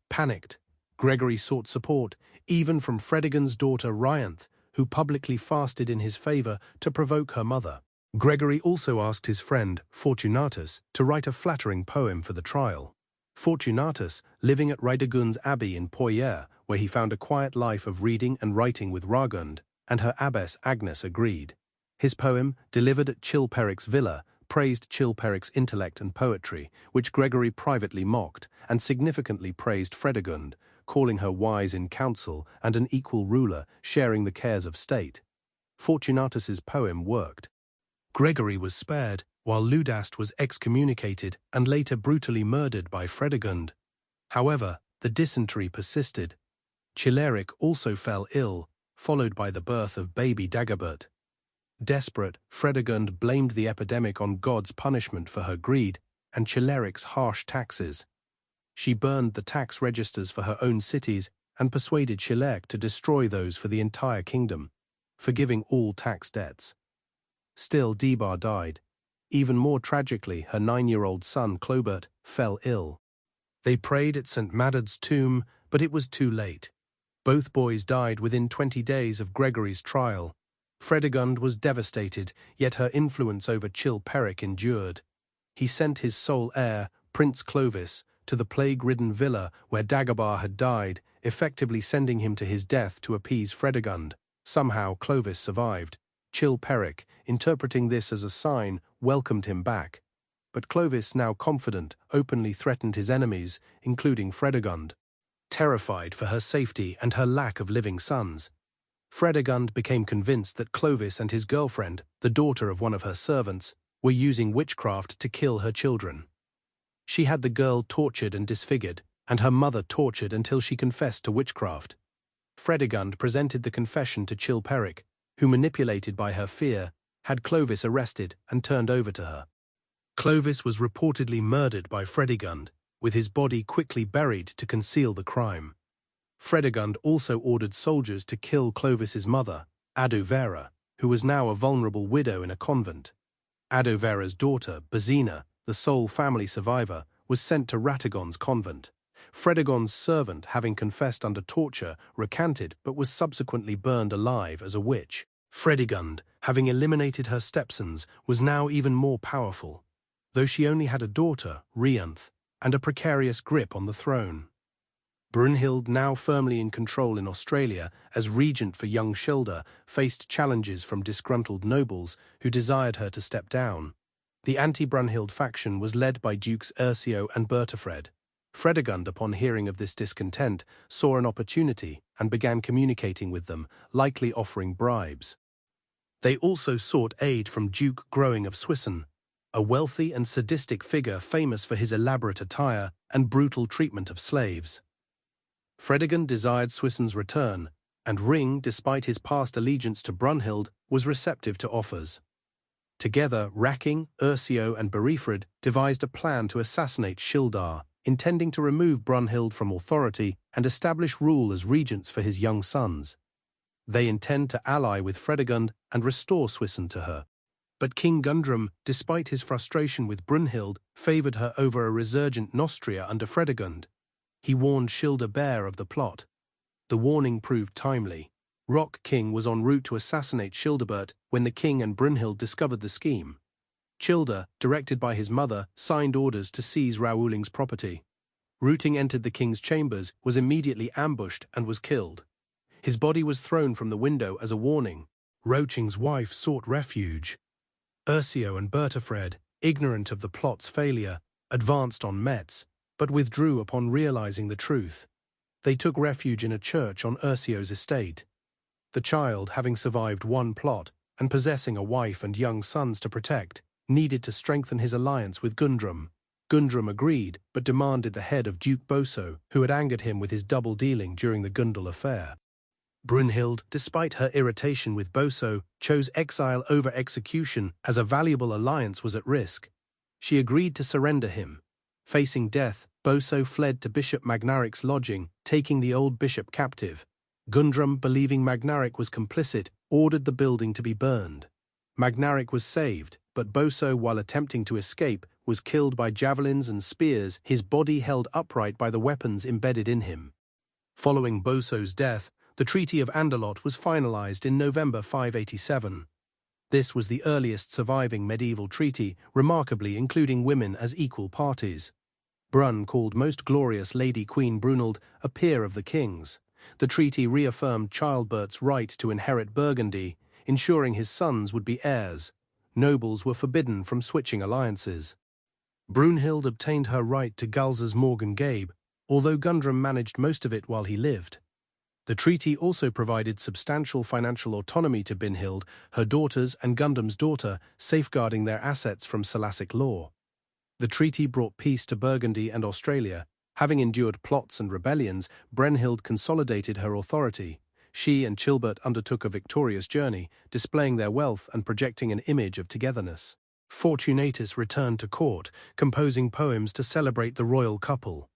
A: Panicked, Gregory sought support, even from Fredegund's daughter Rianthe, who publicly fasted in his favor to provoke her mother. Gregory also asked his friend, Fortunatus, to write a flattering poem for the trial. Fortunatus, living at Radegun's Abbey in Poitiers, where he found a quiet life of reading and writing with Ragund, and her abbess Agnes agreed. His poem, delivered at Chilperic's villa, praised Chilperic's intellect and poetry, which Gregory privately mocked, and significantly praised Fredegund, calling her wise in counsel and an equal ruler, sharing the cares of state. Fortunatus's poem worked. Gregory was spared, while Ludast was excommunicated and later brutally murdered by Fredegund. However, the dysentery persisted. Chileric also fell ill, followed by the birth of baby Dagobert. Desperate, Fredegund blamed the epidemic on God's punishment for her greed and Chileric's harsh taxes. She burned the tax registers for her own cities and persuaded Chileric to destroy those for the entire kingdom, forgiving all tax debts. Still, Debar died. Even more tragically, her 9-year-old son, Clobert, fell ill. They prayed at St. Madad's tomb, but it was too late. Both boys died within 20 days of Gregory's trial. Fredegund was devastated, yet her influence over Chilperic endured. He sent his sole heir, Prince Clovis, to the plague-ridden villa where Dagobah had died, effectively sending him to his death to appease Fredegund. Somehow Clovis survived. Chilperic, interpreting this as a sign, welcomed him back. But Clovis, now confident, openly threatened his enemies, including Fredegund. Terrified for her safety and her lack of living sons, Fredegund became convinced that Clovis and his girlfriend, the daughter of one of her servants, were using witchcraft to kill her children. She had the girl tortured and disfigured, and her mother tortured until she confessed to witchcraft. Fredegund presented the confession to Chilperic, who, manipulated by her fear, had Clovis arrested and turned over to her. Clovis was reportedly murdered by Fredegund, with his body quickly buried to conceal the crime. Fredegund also ordered soldiers to kill Clovis's mother, Adovera, who was now a vulnerable widow in a convent. Adovera's daughter, Bazina, the sole family survivor, was sent to Ratagon's convent. Fredegond's servant, having confessed under torture, recanted but was subsequently burned alive as a witch. Fredegund, having eliminated her stepsons, was now even more powerful, though she only had a daughter, Rianthe, and a precarious grip on the throne. Brunhild, now firmly in control in Australia as regent for young Shilda, faced challenges from disgruntled nobles who desired her to step down. The anti-Brunhild faction was led by Dukes Ursio and Bertafred. Fredegund, upon hearing of this discontent, saw an opportunity and began communicating with them, likely offering bribes. They also sought aid from Duke Groing of Soissons, a wealthy and sadistic figure famous for his elaborate attire and brutal treatment of slaves. Fredegund desired Soissons' return, and Ring, despite his past allegiance to Brunhild, was receptive to offers. Together, Racking, Ursio, and Berifred devised a plan to assassinate Shildar, intending to remove Brunhild from authority and establish rule as regents for his young sons. They intend to ally with Fredegund and restore Soissons to her. But King Gundrum, despite his frustration with Brunhild, favoured her over a resurgent Nostria under Fredegund. He warned Childebert of the plot. The warning proved timely. Rock King was en route to assassinate Childebert when the king and Brunhild discovered the scheme. Childe, directed by his mother, signed orders to seize Raouling's property. Rooting entered the king's chambers, was immediately ambushed, and was killed. His body was thrown from the window as a warning. Roching's wife sought refuge. Ursio and Bertafred, ignorant of the plot's failure, advanced on Metz, but withdrew upon realizing the truth. They took refuge in a church on Ursio's estate. The child, having survived one plot, and possessing a wife and young sons to protect, needed to strengthen his alliance with Gundrum. Gundrum agreed, but demanded the head of Duke Boso, who had angered him with his double-dealing during the Gundel affair. Brunhild, despite her irritation with Boso, chose exile over execution as a valuable alliance was at risk. She agreed to surrender him. Facing death, Boso fled to Bishop Magnaric's lodging, taking the old bishop captive. Gundrum, believing Magnaric was complicit, ordered the building to be burned. Magnaric was saved, but Boso, while attempting to escape, was killed by javelins and spears, his body held upright by the weapons embedded in him. Following Boso's death, the Treaty of Andelot was finalized in November 587. This was the earliest surviving medieval treaty, remarkably including women as equal parties. Brun called Most Glorious Lady Queen Brunhild a peer of the king's. The treaty reaffirmed Childebert's right to inherit Burgundy, ensuring his sons would be heirs. Nobles were forbidden from switching alliances. Brunhild obtained her right to Galza's Morgan-Gabe, although Gundrum managed most of it while he lived. The treaty also provided substantial financial autonomy to Brunhild, her daughters and Gundrum's daughter, safeguarding their assets from Saracen law. The treaty brought peace to Burgundy and Australia. Having endured plots and rebellions, Brunhild consolidated her authority. She and Chilbert undertook a victorious journey, displaying their wealth and projecting an image of togetherness. Fortunatus returned to court, composing poems to celebrate the royal couple.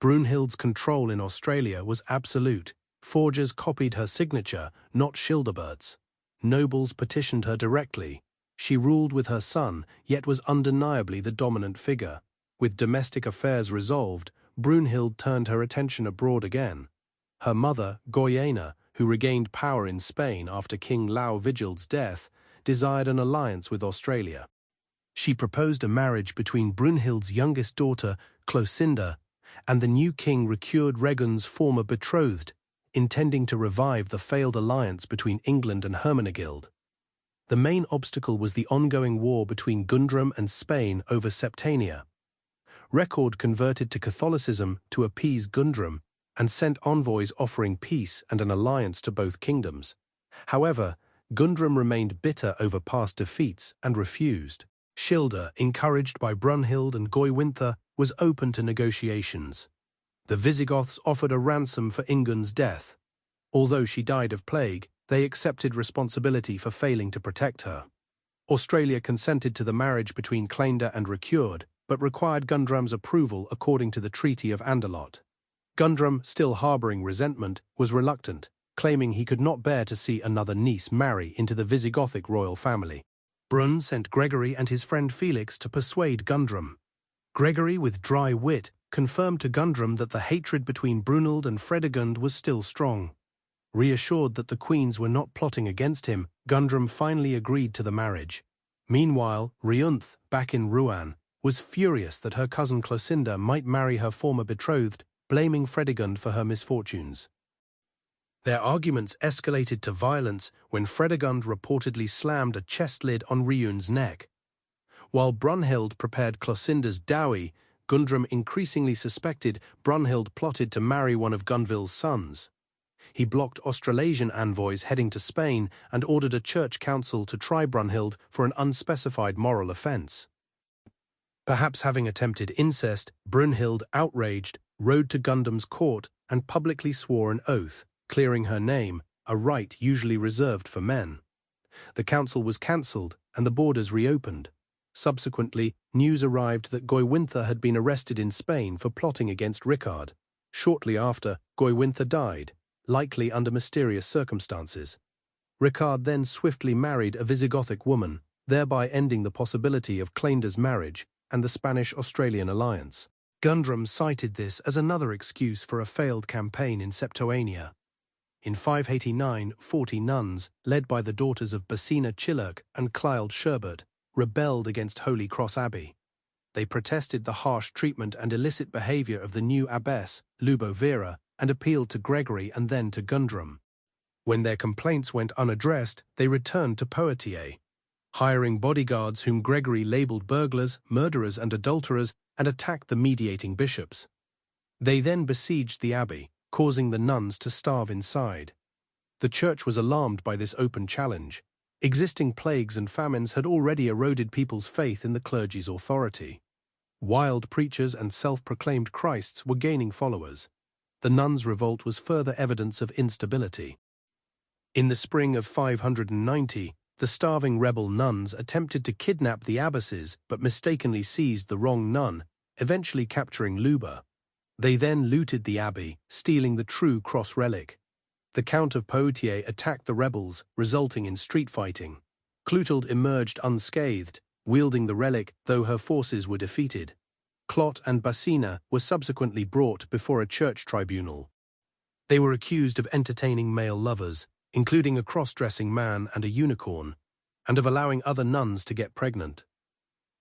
A: Brunhild's control in Australia was absolute. Forgers copied her signature, not Childebert's. Nobles petitioned her directly. She ruled with her son, yet was undeniably the dominant figure. With domestic affairs resolved, Brunhild turned her attention abroad again. Her mother, Goiena, who regained power in Spain after King Lau Vigild's death, desired an alliance with Australia. She proposed a marriage between Brunhild's youngest daughter, Clocinda, and the new king Ricured Regun's former betrothed, intending to revive the failed alliance between England and Hermenegild. The main obstacle was the ongoing war between Gundrum and Spain over Septania. Record converted to Catholicism to appease Gundrum and sent envoys offering peace and an alliance to both kingdoms. However, Gundrum remained bitter over past defeats and refused. Skilda, encouraged by Brunhild and Goywinther, was open to negotiations. The Visigoths offered a ransom for Ingun's death. Although she died of plague, they accepted responsibility for failing to protect her. Australia consented to the marriage between Claenda and Recurd, but required Gundram's approval according to the Treaty of Anderlot. Gundram, still harbouring resentment, was reluctant, claiming he could not bear to see another niece marry into the Visigothic royal family. Brun sent Gregory and his friend Felix to persuade Gundram. Gregory, with dry wit, confirmed to Gundram that the hatred between Brunhild and Fredegund was still strong. Reassured that the queens were not plotting against him, Gundram finally agreed to the marriage. Meanwhile, Riunth, back in Rouen, was furious that her cousin Clocinda might marry her former betrothed, blaming Fredegund for her misfortunes. Their arguments escalated to violence when Fredegund reportedly slammed a chest lid on Riun's neck. While Brunhild prepared Clocinda's dowry, Gundram increasingly suspected Brunhild plotted to marry one of Gunville's sons. He blocked Australasian envoys heading to Spain and ordered a church council to try Brunhild for an unspecified moral offence. Perhaps having attempted incest, Brunhild, outraged, rode to Gundam's court and publicly swore an oath, clearing her name, a rite usually reserved for men. The council was cancelled and the borders reopened. Subsequently, news arrived that Goywinther had been arrested in Spain for plotting against Rickard. Shortly after, Goywinther died, likely under mysterious circumstances. Rickard then swiftly married a Visigothic woman, thereby ending the possibility of Claenda's marriage and the Spanish-Australian alliance. Gundram cited this as another excuse for a failed campaign in Septoania. In 589, 40 nuns, led by the daughters of Basina Chillerk and Clylde Sherbert, rebelled against Holy Cross Abbey. They protested the harsh treatment and illicit behaviour of the new abbess, Lubovira, and appealed to Gregory and then to Gundram. When their complaints went unaddressed, they returned to Poitiers, hiring bodyguards whom Gregory labelled burglars, murderers and adulterers, and attacked the mediating bishops. They then besieged the abbey, causing the nuns to starve inside. The church was alarmed by this open challenge. Existing plagues and famines had already eroded people's faith in the clergy's authority. Wild preachers and self-proclaimed Christs were gaining followers. The nuns' revolt was further evidence of instability. In the spring of 590, the starving rebel nuns attempted to kidnap the abbesses but mistakenly seized the wrong nun, eventually capturing Luba. They then looted the abbey, stealing the true cross relic. The Count of Poitiers attacked the rebels, resulting in street fighting. Clotilde emerged unscathed, wielding the relic, though her forces were defeated. Clot and Basina were subsequently brought before a church tribunal. They were accused of entertaining male lovers, including a cross-dressing man and a unicorn, and of allowing other nuns to get pregnant.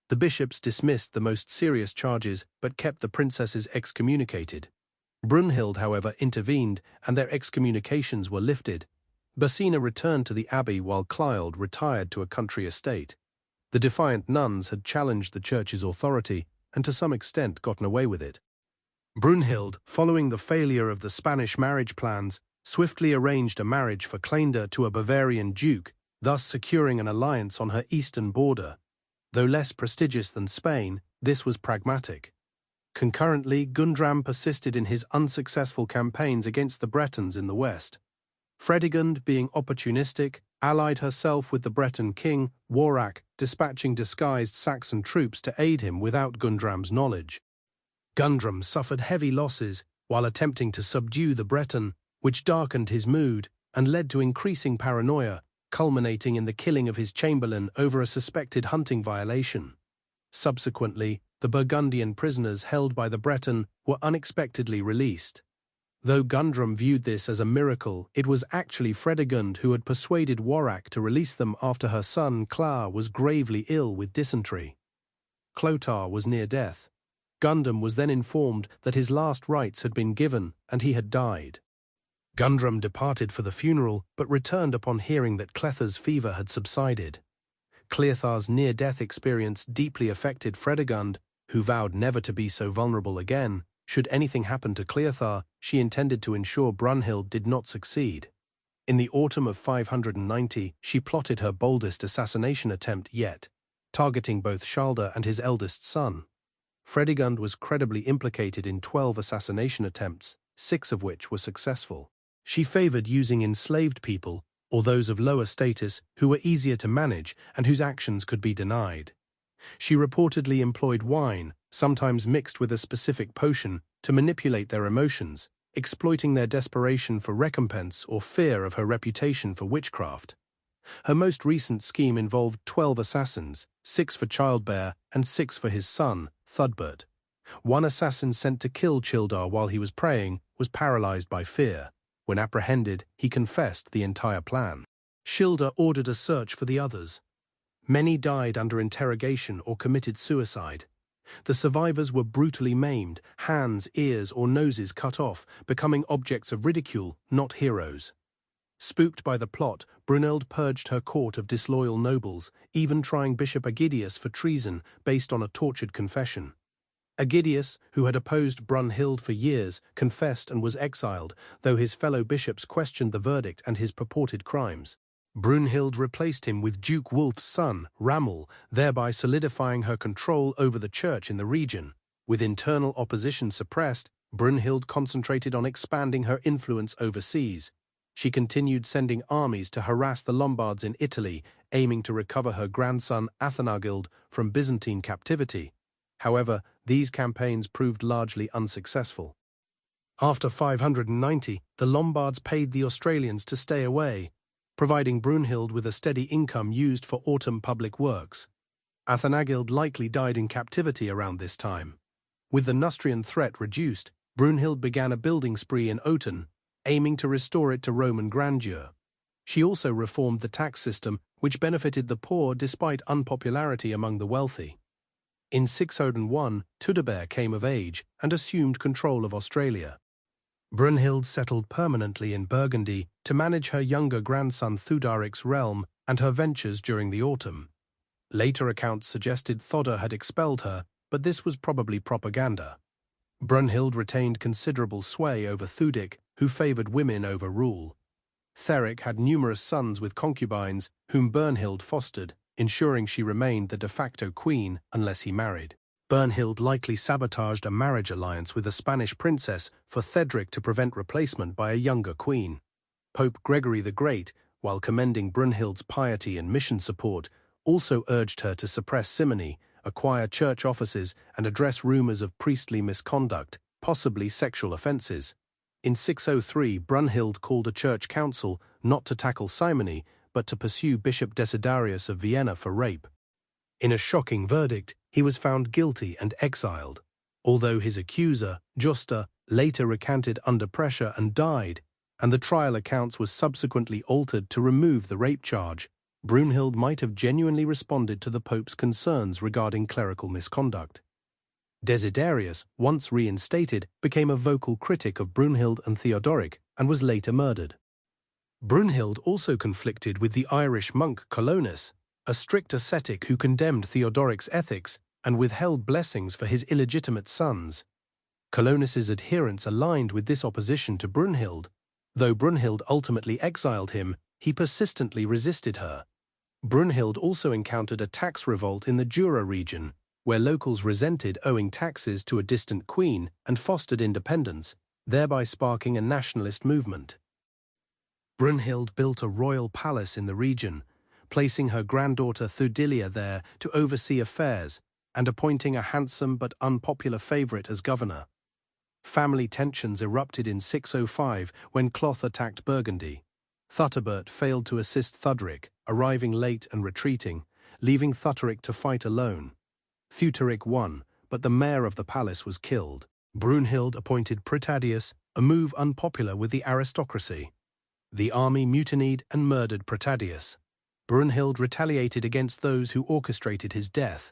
A: The bishops dismissed the most serious charges but kept the princesses excommunicated. Brunhild, however, intervened, and their excommunications were lifted. Basina returned to the abbey while Clylde retired to a country estate. The defiant nuns had challenged the church's authority and to some extent gotten away with it. Brunhild, following the failure of the Spanish marriage plans, swiftly arranged a marriage for Claenda to a Bavarian duke, thus securing an alliance on her eastern border. Though less prestigious than Spain, this was pragmatic. Concurrently, Gundram persisted in his unsuccessful campaigns against the Bretons in the west. Fredegund, being opportunistic, allied herself with the Breton king, Warrack, dispatching disguised Saxon troops to aid him without Gundram's knowledge. Gundram suffered heavy losses while attempting to subdue the Breton, which darkened his mood and led to increasing paranoia, culminating in the killing of his chamberlain over a suspected hunting violation. Subsequently, the Burgundian prisoners held by the Breton were unexpectedly released. Though Gundram viewed this as a miracle, it was actually Fredegund who had persuaded Warrack to release them after her son, Clar, was gravely ill with dysentery. Clotar was near death. Gundam was then informed that his last rites had been given and he had died. Gundram departed for the funeral, but returned upon hearing that Clethar's fever had subsided. Cleothar's near-death experience deeply affected Fredegund, who vowed never to be so vulnerable again. Should anything happen to Cleothar, she intended to ensure Brunhild did not succeed. In the autumn of 590, she plotted her boldest assassination attempt yet, targeting both Shalda and his eldest son. Fredegund was credibly implicated in 12 assassination attempts, 6 of which were successful. She favored using enslaved people, or those of lower status, who were easier to manage and whose actions could be denied. She reportedly employed wine, sometimes mixed with a specific potion, to manipulate their emotions, exploiting their desperation for recompense or fear of her reputation for witchcraft. Her most recent scheme involved 12 assassins, 6 for Childbear and 6 for his son, Thudbert. One assassin sent to kill Childar while he was praying was paralyzed by fear. When apprehended, he confessed the entire plan. Childar ordered a search for the others. Many died under interrogation or committed suicide. The survivors were brutally maimed, hands, ears, or noses cut off, becoming objects of ridicule, not heroes. Spooked by the plot, Brunhild purged her court of disloyal nobles, even trying Bishop Aegidius for treason based on a tortured confession. Aegidius, who had opposed Brunhild for years, confessed and was exiled, though his fellow bishops questioned the verdict and his purported crimes. Brunhild replaced him with Duke Wulf's son, Ramul, thereby solidifying her control over the church in the region. With internal opposition suppressed, Brunhild concentrated on expanding her influence overseas. She continued sending armies to harass the Lombards in Italy, aiming to recover her grandson Athanagild from Byzantine captivity. However, these campaigns proved largely unsuccessful. After 590, the Lombards paid the Australians to stay away, providing Brunhild with a steady income used for autumn public works. Athanagild likely died in captivity around this time. With the Neustrian threat reduced, Brunhild began a building spree in Oton, aiming to restore it to Roman grandeur. She also reformed the tax system, which benefited the poor despite unpopularity among the wealthy. In 601, Tudebert came of age and assumed control of Australia. Brunhild settled permanently in Burgundy to manage her younger grandson Theudaric's realm and her ventures during the autumn. Later accounts suggested Thodda had expelled her, but this was probably propaganda. Brunhild retained considerable sway over Theudic, who favored women over rule. Theric had numerous sons with concubines, whom Bernhild fostered, ensuring she remained the de facto queen unless he married. Bernhild likely sabotaged a marriage alliance with a Spanish princess for Thedric to prevent replacement by a younger queen. Pope Gregory the Great, while commending Brunhild's piety and mission support, also urged her to suppress simony, acquire church offices, and address rumors of priestly misconduct, possibly sexual offenses. In 603, Brunhild called a church council not to tackle simony, but to pursue Bishop Desiderius of Vienna for rape. In a shocking verdict, he was found guilty and exiled. Although his accuser, Justa, later recanted under pressure and died, and the trial accounts was subsequently altered to remove the rape charge, Brunhild might have genuinely responded to the Pope's concerns regarding clerical misconduct. Desiderius, once reinstated, became a vocal critic of Brunhild and Theodoric and was later murdered. Brunhild also conflicted with the Irish monk Colonus, a strict ascetic who condemned Theodoric's ethics and withheld blessings for his illegitimate sons. Colonus's adherents aligned with this opposition to Brunhild. Though Brunhild ultimately exiled him, he persistently resisted her. Brunhild also encountered a tax revolt in the Jura region, where locals resented owing taxes to a distant queen and fostered independence, thereby sparking a nationalist movement. Brunhild built a royal palace in the region, placing her granddaughter Theudilia there to oversee affairs and appointing a handsome but unpopular favorite as governor. Family tensions erupted in 605 when Cloth attacked Burgundy. Thutebert failed to assist Thuderic, arriving late and retreating, leaving Thutteric to fight alone. Theuteric won, but the mayor of the palace was killed. Brunhild appointed Pritadius, a move unpopular with the aristocracy. The army mutinied and murdered Pritadius. Brunhild retaliated against those who orchestrated his death.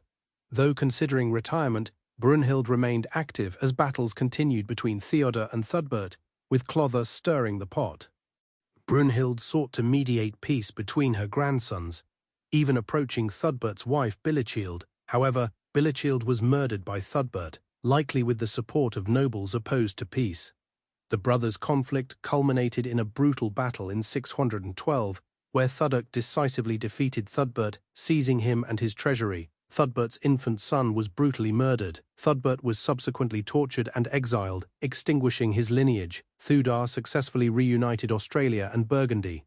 A: Though considering retirement, Brunhild remained active as battles continued between Theodor and Thudbert, with Clotha stirring the pot. Brunhild sought to mediate peace between her grandsons, even approaching Thudbert's wife Bilichild. However, Bilichild was murdered by Thudbert, likely with the support of nobles opposed to peace. The brothers' conflict culminated in a brutal battle in 612, where Thuduk decisively defeated Thudbert, seizing him and his treasury. Thudbert's infant son was brutally murdered. Thudbert was subsequently tortured and exiled, extinguishing his lineage. Thudar successfully reunited Australia and Burgundy.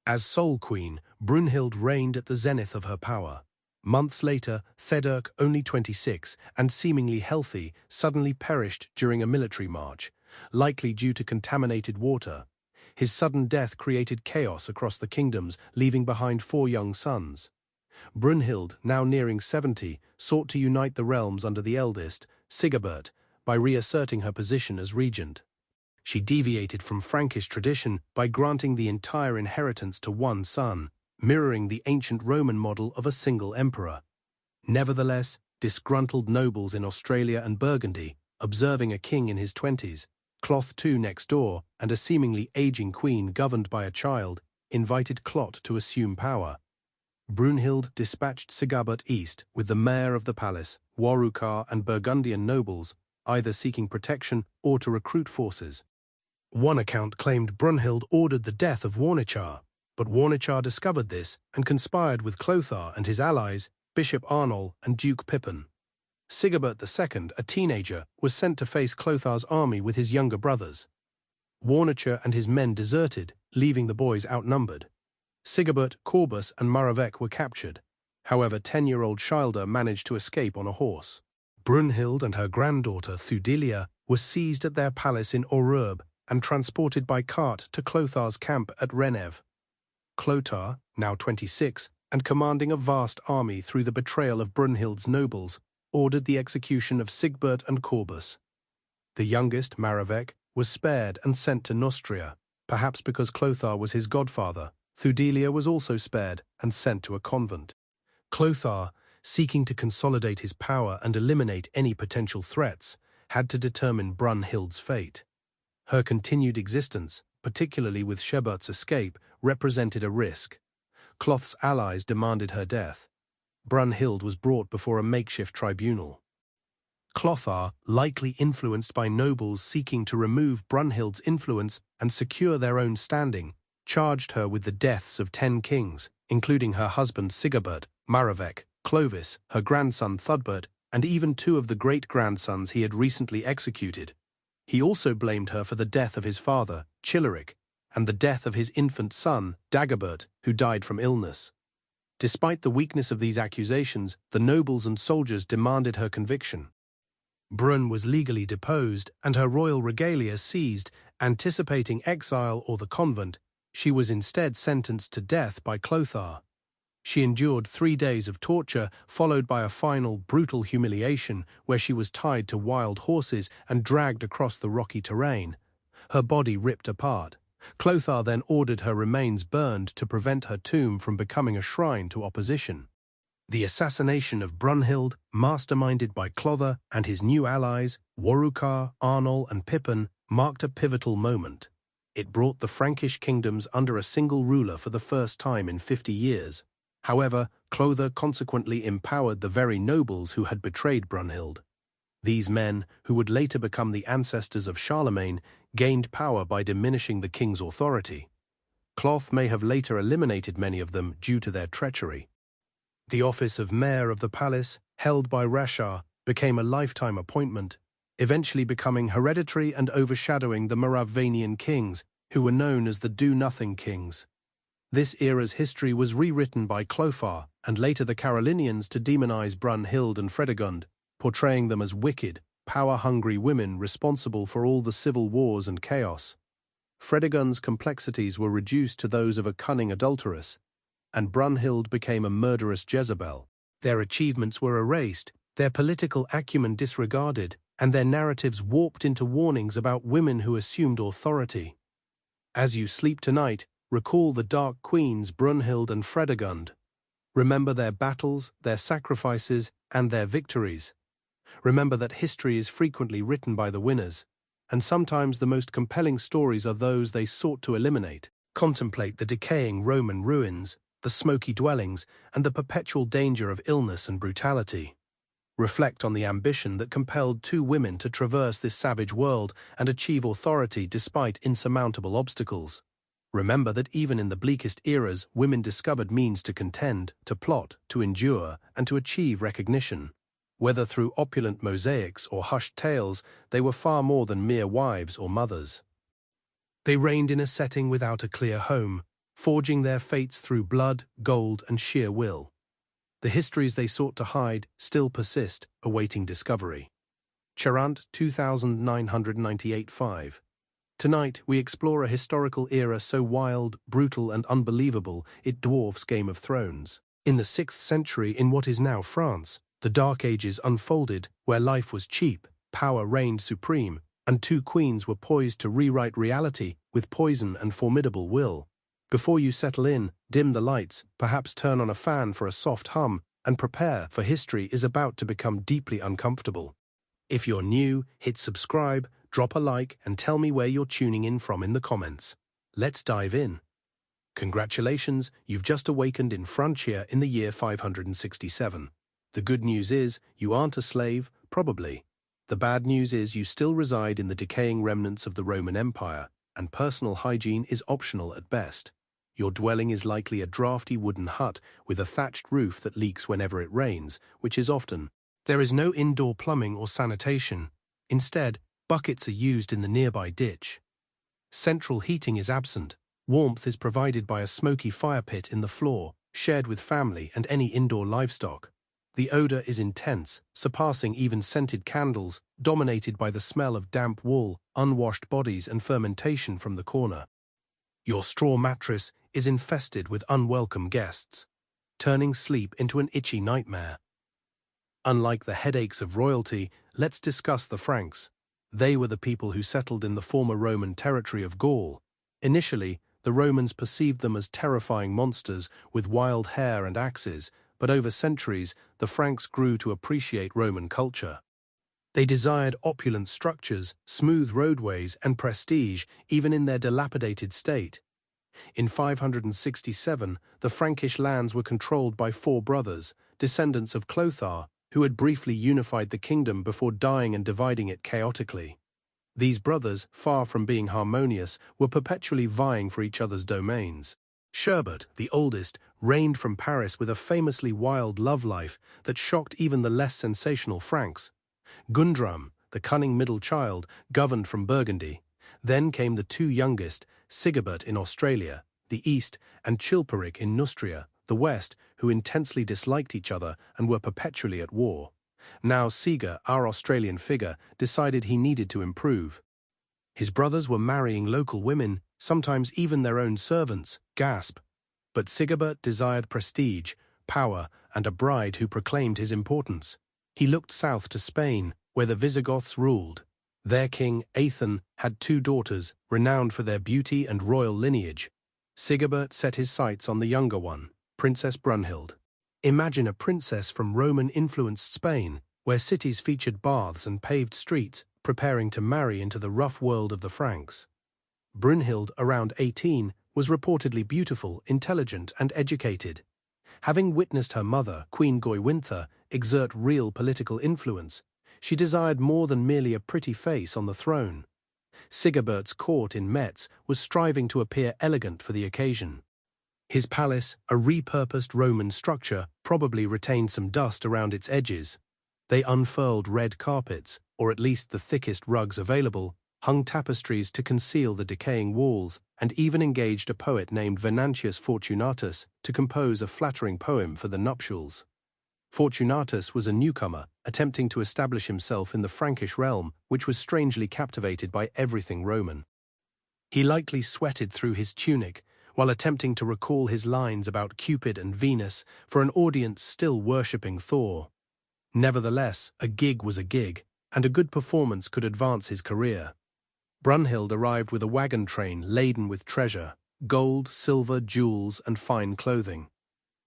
A: As sole queen, Brunhild reigned at the zenith of her power. Months later, Thedurk, only 26 and seemingly healthy, suddenly perished during a military march, likely due to contaminated water. His sudden death created chaos across the kingdoms, leaving behind 4 young sons. Brunhild, now nearing 70, sought to unite the realms under the eldest, Sigibert, by reasserting her position as regent. She deviated from Frankish tradition by granting the entire inheritance to one son, mirroring the ancient Roman model of a single emperor. Nevertheless, disgruntled nobles in Australia and Burgundy, observing a king in his 20s, Cloth II next door, and a seemingly aging queen governed by a child, invited Clot to assume power. Brunhild dispatched Sigibert east with the mayor of the palace, Warukar, and Burgundian nobles, either seeking protection or to recruit forces. One account claimed Brunhild ordered the death of Warnichar, but Warnichar discovered this and conspired with Clothar and his allies, Bishop Arnol and Duke Pippin. Sigibert II, a teenager, was sent to face Clothar's army with his younger brothers. Warnichar and his men deserted, leaving the boys outnumbered. Sigibert, Corbus, and Maravek were captured. However, 10-year-old Schilder managed to escape on a horse. Brunhild and her granddaughter Thudilia were seized at their palace in Orurb and transported by cart to Clothar's camp at Renev. Clothar, now 26, and commanding a vast army through the betrayal of Brunhild's nobles, ordered the execution of Sigbert and Corbus. The youngest, Maravek, was spared and sent to Nostria, perhaps because Clothar was his godfather. Thudilia was also spared and sent to a convent. Clothar, seeking to consolidate his power and eliminate any potential threats, had to determine Brunhild's fate. Her continued existence, particularly with Shebert's escape, represented a risk. Cloth's allies demanded her death. Brunhild was brought before a makeshift tribunal. Clothar, likely influenced by nobles seeking to remove Brunhild's influence and secure their own standing, charged her with the deaths of 10 kings, including her husband Sigibert, Maravek, Clovis, her grandson Thudbert, and even 2 of the great-grandsons he had recently executed. He also blamed her for the death of his father, Chileric, and the death of his infant son, Dagobert, who died from illness. Despite the weakness of these accusations, the nobles and soldiers demanded her conviction. Brun was legally deposed and her royal regalia seized. Anticipating exile or the convent, she was instead sentenced to death by Clothar. She endured 3 days of torture, followed by a final brutal humiliation where she was tied to wild horses and dragged across the rocky terrain. Her body ripped apart. Clothar then ordered her remains burned to prevent her tomb from becoming a shrine to opposition. The assassination of Brunhild, masterminded by Clothar and his new allies, Warukar, Arnol, and Pippin, marked a pivotal moment. It brought the Frankish kingdoms under a single ruler for the first time in 50 years. However, Clothar consequently empowered the very nobles who had betrayed Brunhild. These men, who would later become the ancestors of Charlemagne, gained power by diminishing the king's authority. Cloth may have later eliminated many of them due to their treachery. The office of mayor of the palace, held by Rashar, became a lifetime appointment, eventually becoming hereditary and overshadowing the Merovingian kings, who were known as the Do-Nothing Kings. This era's history was rewritten by Clothar and later the Carolinians to demonize Brunhild and Fredegund, portraying them as wicked, power-hungry women responsible for all the civil wars and chaos. Fredegund's complexities were reduced to those of a cunning adulteress, and Brunhild became a murderous Jezebel. Their achievements were erased, their political acumen disregarded, and their narratives warped into warnings about women who assumed authority. As you sleep tonight, recall the Dark Queens Brunhild and Fredegund. Remember their battles, their sacrifices, and their victories. Remember that history is frequently written by the winners, and sometimes the most compelling stories are those they sought to eliminate. Contemplate the decaying Roman ruins, the smoky dwellings, and the perpetual danger of illness and brutality. Reflect on the ambition that compelled two women to traverse this savage world and achieve authority despite insurmountable obstacles. Remember that even in the bleakest eras, women discovered means to contend, to plot, to endure, and to achieve recognition. Whether through opulent mosaics or hushed tales, they were far more than mere wives or mothers. They reigned in a setting without a clear home, forging their fates through blood, gold, and sheer will. The histories they sought to hide still persist, awaiting discovery. Charant 2998-5. Tonight, we explore a historical era so wild, brutal, and unbelievable it dwarfs Game of Thrones. In the 6th century, in what is now France, the Dark Ages unfolded, where life was cheap, power reigned supreme, and two queens were poised to rewrite reality with poison and formidable will. Before you settle in, dim the lights, perhaps turn on a fan for a soft hum, and prepare, for history is about to become deeply uncomfortable. If you're new, hit subscribe, drop a like, and tell me where you're tuning in from in the comments. Let's dive in. Congratulations, you've just awakened in Francia in the year 567. The good news is, you aren't a slave, probably. The bad news is you still reside in the decaying remnants of the Roman Empire, and personal hygiene is optional at best. Your dwelling is likely a drafty wooden hut with a thatched roof that leaks whenever it rains, which is often. There is no indoor plumbing or sanitation. Instead, buckets are used in the nearby ditch. Central heating is absent. Warmth is provided by a smoky fire pit in the floor, shared with family and any indoor livestock. The odor is intense, surpassing even scented candles, dominated by the smell of damp wool, unwashed bodies, and fermentation from the corner. Your straw mattress is infested with unwelcome guests, turning sleep into an itchy nightmare. Unlike the headaches of royalty, let's discuss the Franks. They were the people who settled in the former Roman territory of Gaul. Initially, the Romans perceived them as terrifying monsters with wild hair and axes, but over centuries, the Franks grew to appreciate Roman culture. They desired opulent structures, smooth roadways, and prestige, even in their dilapidated state. In 567, the Frankish lands were controlled by four brothers, descendants of Clothar, who had briefly unified the kingdom before dying and dividing it chaotically. These brothers, far from being harmonious, were perpetually vying for each other's domains. Sherbert, the oldest, reigned from Paris with a famously wild love life that shocked even the less sensational Franks. Gundram, the cunning middle child, governed from Burgundy. Then came the two youngest, Sigebert in Australia, the east, and Chilperic in Neustria, the west, who intensely disliked each other and were perpetually at war. Now Siga, our Australian figure, decided he needed to improve. His brothers were marrying local women, sometimes even their own servants, gasp. But Sigebert desired prestige, power, and a bride who proclaimed his importance. He looked south to Spain, where the Visigoths ruled. Their king, Aethon, had two daughters, renowned for their beauty and royal lineage. Sigebert set his sights on the younger one, Princess Brunhild. Imagine a princess from Roman-influenced Spain, where cities featured baths and paved streets, preparing to marry into the rough world of the Franks. Brunhild, around 18, was reportedly beautiful, intelligent, and educated. Having witnessed her mother, Queen Goywinther, exert real political influence, she desired more than merely a pretty face on the throne. Sigebert's court in Metz was striving to appear elegant for the occasion. His palace, a repurposed Roman structure, probably retained some dust around its edges. They unfurled red carpets, or at least the thickest rugs available, hung tapestries to conceal the decaying walls, and even engaged a poet named Venantius Fortunatus to compose a flattering poem for the nuptials. Fortunatus was a newcomer, attempting to establish himself in the Frankish realm, which was strangely captivated by everything Roman. He likely sweated through his tunic, while attempting to recall his lines about Cupid and Venus for an audience still worshipping Thor. Nevertheless, a gig was a gig, and a good performance could advance his career. Brunhild arrived with a wagon train laden with treasure, gold, silver, jewels, and fine clothing.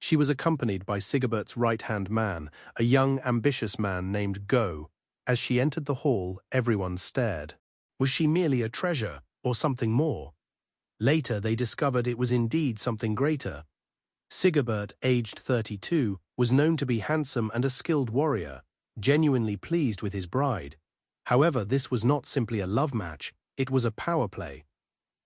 A: She was accompanied by Sigebert's right-hand man, a young, ambitious man named Go. As she entered the hall, everyone stared. Was she merely a treasure, or something more? Later, they discovered it was indeed something greater. Sigebert, aged 32, was known to be handsome and a skilled warrior. genuinely pleased with his bride. However, this was not simply a love match, it was a power play.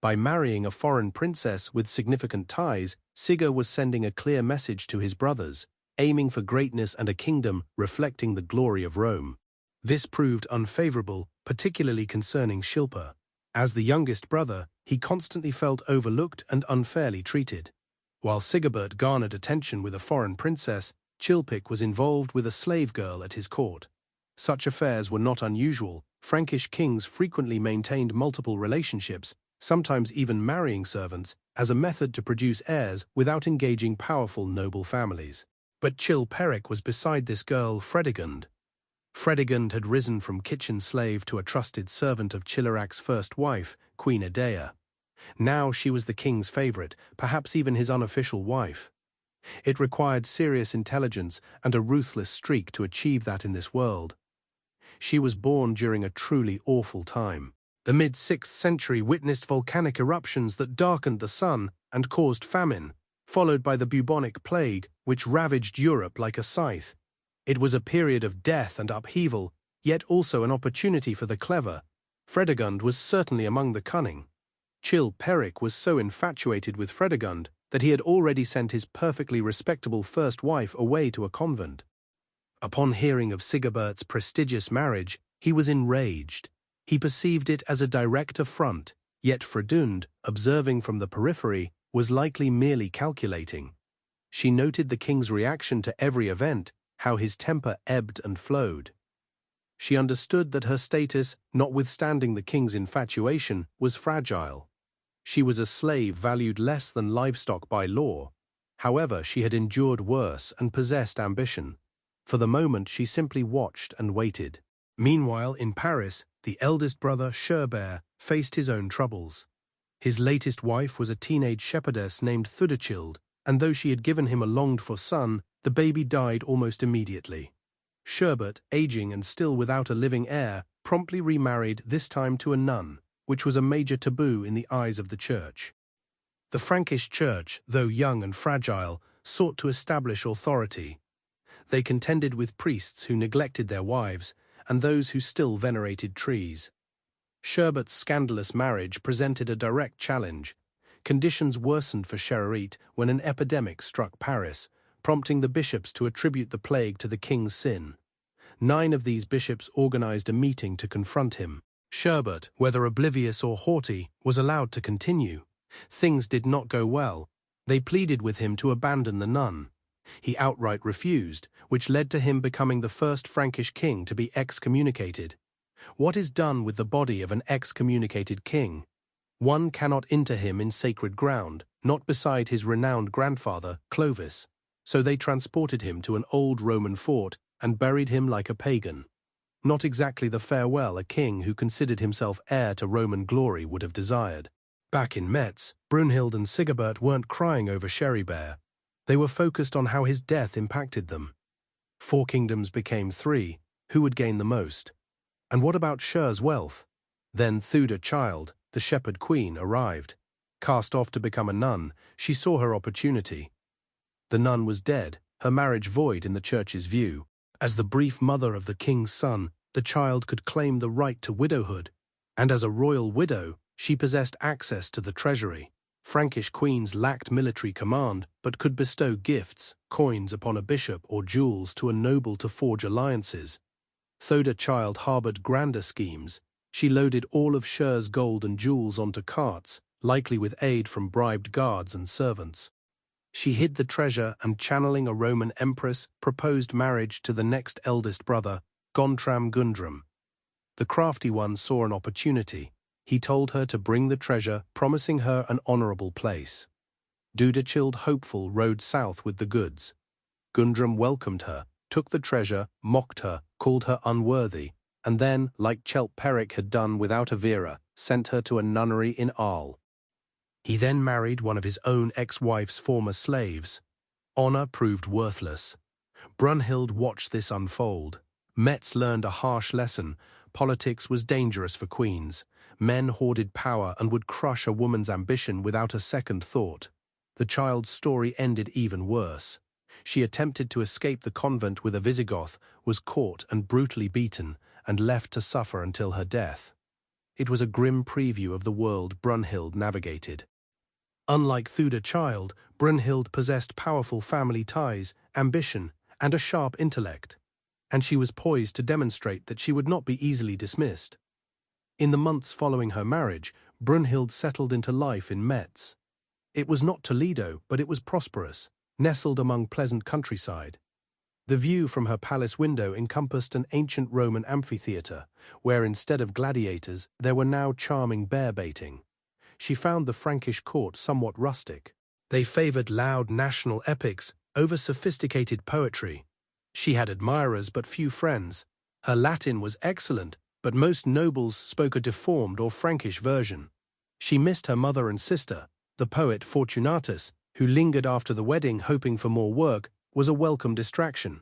A: By marrying a foreign princess with significant ties, Sigurd was sending a clear message to his brothers, aiming for greatness and a kingdom reflecting the glory of Rome. This proved unfavorable, particularly concerning Shilpa. As the youngest brother, he constantly felt overlooked and unfairly treated. While Sigebert garnered attention with a foreign princess, Chilpik was involved with a slave girl at his court. Such affairs were not unusual. Frankish kings frequently maintained multiple relationships, sometimes even marrying servants, as a method to produce heirs without engaging powerful noble families. But Chilperic was beside this girl, Fredegund. Fredegund had risen from kitchen slave to a trusted servant of Chilorac's first wife, Queen Edea. Now she was the king's favorite, perhaps even his unofficial wife. It required serious intelligence and a ruthless streak to achieve that in this world. She was born during a truly awful time. The mid-6th century witnessed volcanic eruptions that darkened the sun and caused famine, followed by the bubonic plague, which ravaged Europe like a scythe. It was a period of death and upheaval, yet also an opportunity for the clever. Fredegund was certainly among the cunning. Chilperic was so infatuated with Fredegund that he had already sent his perfectly respectable first wife away to a convent. Upon hearing of Sigebert's prestigious marriage, he was enraged. He perceived it as a direct affront, yet Fredund, observing from the periphery, was likely merely calculating. She noted the king's reaction to every event, how his temper ebbed and flowed. She understood that her status, notwithstanding the king's infatuation, was fragile. She was a slave valued less than livestock by law. However, she had endured worse and possessed ambition. For the moment, she simply watched and waited. Meanwhile, in Paris, the eldest brother, Sherbert, faced his own troubles. His latest wife was a teenage shepherdess named Thudechild, and though she had given him a longed-for son, the baby died almost immediately. Sherbert, aging and still without a living heir, promptly remarried, this time to a nun, which was a major taboo in the eyes of the church. The Frankish church, though young and fragile, sought to establish authority. They contended with priests who neglected their wives, and those who still venerated trees. Sherbert's scandalous marriage presented a direct challenge. Conditions worsened for Cherarit when an epidemic struck Paris, prompting the bishops to attribute the plague to the king's sin. 9 of these bishops organized a meeting to confront him. Sherbert, whether oblivious or haughty, was allowed to continue. Things did not go well. They pleaded with him to abandon the nun. He outright refused, which led to him becoming the first Frankish king to be excommunicated. What is done with the body of an excommunicated king? One cannot inter him in sacred ground, not beside his renowned grandfather, Clovis. So they transported him to an old Roman fort and buried him like a pagan. Not exactly the farewell a king who considered himself heir to Roman glory would have desired. Back in Metz, Brunhild and Sigebert weren't crying over Cheribert. They were focused on how his death impacted them. 4 kingdoms became 3. Who would gain the most? And what about Sher's wealth? Then Thudechild, the shepherd queen, arrived. Cast off to become a nun, she saw her opportunity. The nun was dead, her marriage void in the church's view. As the brief mother of the king's son, the child could claim the right to widowhood, and as a royal widow, she possessed access to the treasury. Frankish queens lacked military command, but could bestow gifts, coins upon a bishop or jewels to a noble to forge alliances. Thudechild harbored grander schemes. She loaded all of Sher's gold and jewels onto carts, likely with aid from bribed guards and servants. She hid the treasure and, channeling a Roman empress, proposed marriage to the next eldest brother, Gontram Gundram. The crafty one saw an opportunity. He told her to bring the treasure, promising her an honorable place. Thudechild, hopeful, rode south with the goods. Gundram welcomed her, took the treasure, mocked her, called her unworthy, and then, like Chilperic had done without Avira, sent her to a nunnery in Arles. He then married one of his own ex-wife's former slaves. Honor proved worthless. Brunhild watched this unfold. Metz learned a harsh lesson. Politics was dangerous for queens. Men hoarded power and would crush a woman's ambition without a second thought. The child's story ended even worse. She attempted to escape the convent with a Visigoth, was caught and brutally beaten, and left to suffer until her death. It was a grim preview of the world Brunhild navigated. Unlike Theuda Child, Brunhild possessed powerful family ties, ambition, and a sharp intellect, and she was poised to demonstrate that she would not be easily dismissed. In the months following her marriage, Brunhild settled into life in Metz. It was not Toledo, but it was prosperous, nestled among pleasant countryside. The view from her palace window encompassed an ancient Roman amphitheatre, where instead of gladiators, there were now charming bear-baiting. She found the Frankish court somewhat rustic. They favored loud national epics over sophisticated poetry. She had admirers but few friends. Her Latin was excellent, but most nobles spoke a deformed or Frankish version. She missed her mother and sister. The poet Fortunatus, who lingered after the wedding hoping for more work, was a welcome distraction.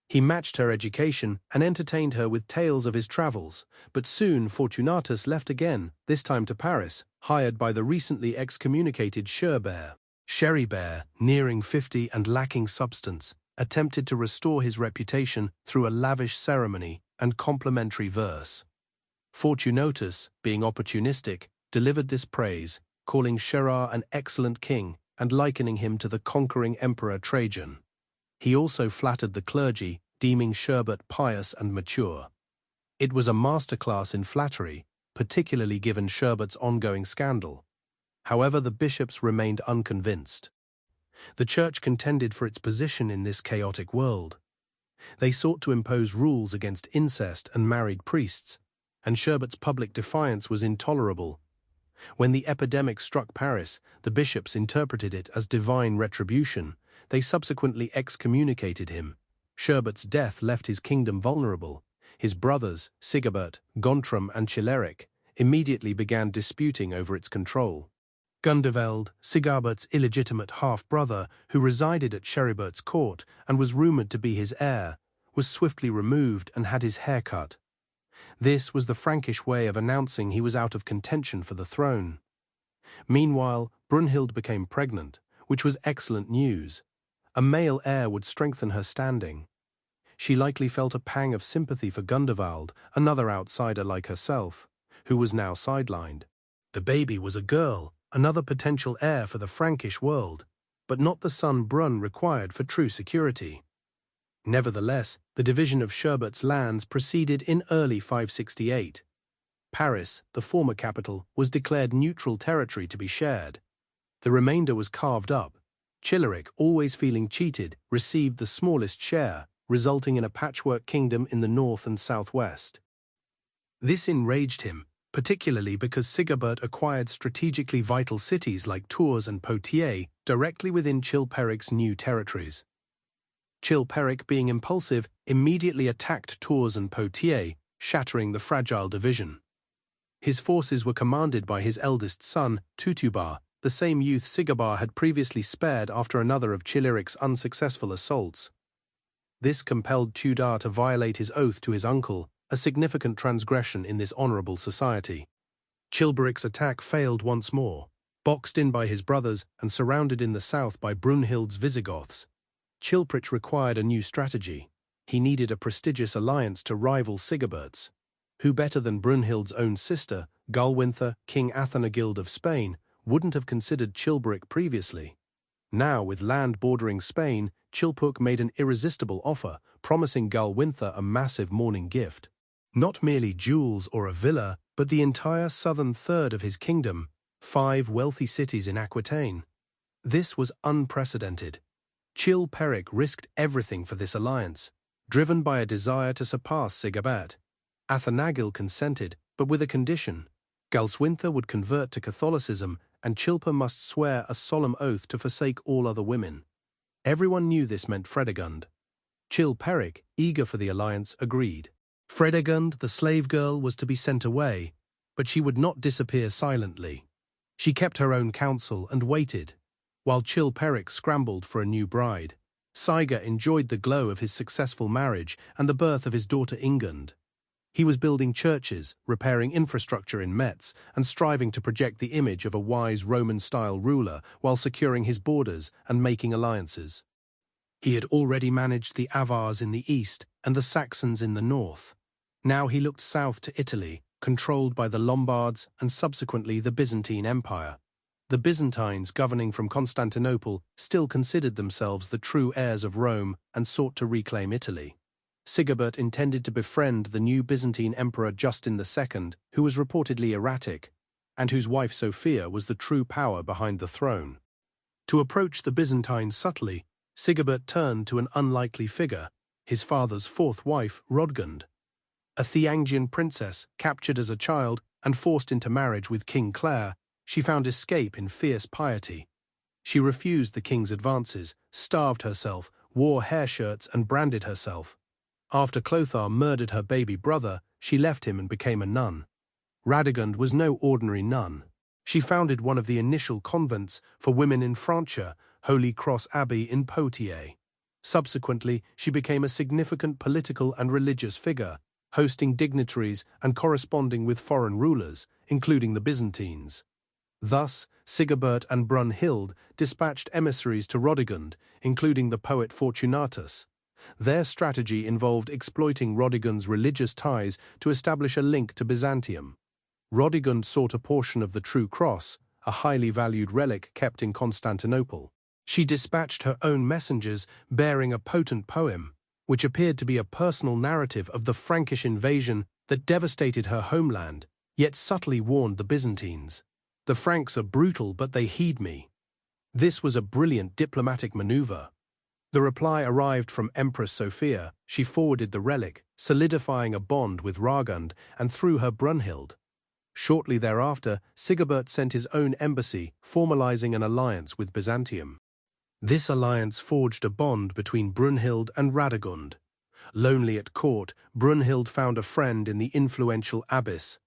A: He matched her education and entertained her with tales of his travels, but soon Fortunatus left again, this time to Paris, hired by the recently excommunicated Cheribert. Cheribert, nearing 50 and lacking substance, attempted to restore his reputation through a lavish ceremony and complimentary verse. Fortunatus, being opportunistic, delivered this praise, calling Cheribert an excellent king and likening him to the conquering emperor Trajan. He also flattered the clergy, deeming Cheribert pious and mature. It was a masterclass in flattery, particularly given Cheribert's ongoing scandal. However, the bishops remained unconvinced. The church contended for its position in this chaotic world. They sought to impose rules against incest and married priests, and Cheribert's public defiance was intolerable. When the epidemic struck Paris, the bishops interpreted it as divine retribution. They subsequently excommunicated him. Cheribert's death left his kingdom vulnerable. His brothers, Sigebert, Gontram, and Chileric, immediately began disputing over its control. Gundovald, Sigebert's illegitimate half-brother, who resided at Cheribert's court and was rumoured to be his heir, was swiftly removed and had his hair cut. This was the Frankish way of announcing he was out of contention for the throne. Meanwhile, Brunhild became pregnant, which was excellent news. A male heir would strengthen her standing. She likely felt a pang of sympathy for Gundovald, another outsider like herself, who was now sidelined. The baby was a girl, another potential heir for the Frankish world, but not the son Brun required for true security. Nevertheless, the division of Cheribert's lands proceeded in early 568. Paris, the former capital, was declared neutral territory to be shared. The remainder was carved up. Chileric, always feeling cheated, received the smallest share, resulting in a patchwork kingdom in the north and southwest. This enraged him, particularly because Sigebert acquired strategically vital cities like Tours and Poitiers directly within Chilperic's new territories. Chilperic, being impulsive, immediately attacked Tours and Poitiers, shattering the fragile division. His forces were commanded by his eldest son, Tutubar, the same youth Sigebert had previously spared after another of Chileric's unsuccessful assaults. This compelled Tudor to violate his oath to his uncle, a significant transgression in this honourable society. Chilperic's attack failed once more. Boxed in by his brothers and surrounded in the south by Brunhild's Visigoths, Chilperic required a new strategy. He needed a prestigious alliance to rival Sigebert's. Who better than Brunhild's own sister, Gulwinther, King Athanagild of Spain, wouldn't have considered Chilperic previously? Now, with land bordering Spain, Chilperic made an irresistible offer, promising Gulwinther a massive mourning gift. Not merely jewels or a villa, but the entire southern third of his kingdom, 5 wealthy cities in Aquitaine. This was unprecedented. Chilperic risked everything for this alliance, driven by a desire to surpass Sigebert. Athanagild consented, but with a condition. Gulwinther would convert to Catholicism, and Chilper must swear a solemn oath to forsake all other women. Everyone knew this meant Fredegund. Chilperic, eager for the alliance, agreed. Fredegund, the slave girl, was to be sent away, but she would not disappear silently. She kept her own counsel and waited, while Chilperic scrambled for a new bride. Siger enjoyed the glow of his successful marriage and the birth of his daughter Ingund. He was building churches, repairing infrastructure in Metz, and striving to project the image of a wise Roman-style ruler while securing his borders and making alliances. He had already managed the Avars in the east and the Saxons in the north. Now he looked south to Italy, controlled by the Lombards and subsequently the Byzantine Empire. The Byzantines, governing from Constantinople, still considered themselves the true heirs of Rome and sought to reclaim Italy. Sigebert intended to befriend the new Byzantine Emperor Justin II, who was reportedly erratic, and whose wife Sophia was the true power behind the throne. To approach the Byzantines subtly, Sigebert turned to an unlikely figure, his father's fourth wife, Rodgund. A Thiangian princess, captured as a child and forced into marriage with King Clare, she found escape in fierce piety. She refused the king's advances, starved herself, wore hair shirts and branded herself. After Clothar murdered her baby brother, she left him and became a nun. Radegund was no ordinary nun. She founded one of the initial convents for women in Francia, Holy Cross Abbey in Poitiers. Subsequently, she became a significant political and religious figure, hosting dignitaries and corresponding with foreign rulers, including the Byzantines. Thus, Sigebert and Brunhild dispatched emissaries to Rodegund, including the poet Fortunatus. Their strategy involved exploiting Rodegund's religious ties to establish a link to Byzantium. Rodegund sought a portion of the True Cross, a highly valued relic kept in Constantinople. She dispatched her own messengers bearing a potent poem, which appeared to be a personal narrative of the Frankish invasion that devastated her homeland, yet subtly warned the Byzantines. "The Franks are brutal, but they heed me." This was a brilliant diplomatic maneuver. The reply arrived from Empress Sophia. She forwarded the relic, solidifying a bond with Radegund, and through her Brunhild. Shortly thereafter, Sigebert sent his own embassy, formalizing an alliance with Byzantium. This alliance forged a bond between Brunhild and Radegund. Lonely at court, Brunhild found a friend in the influential abbess.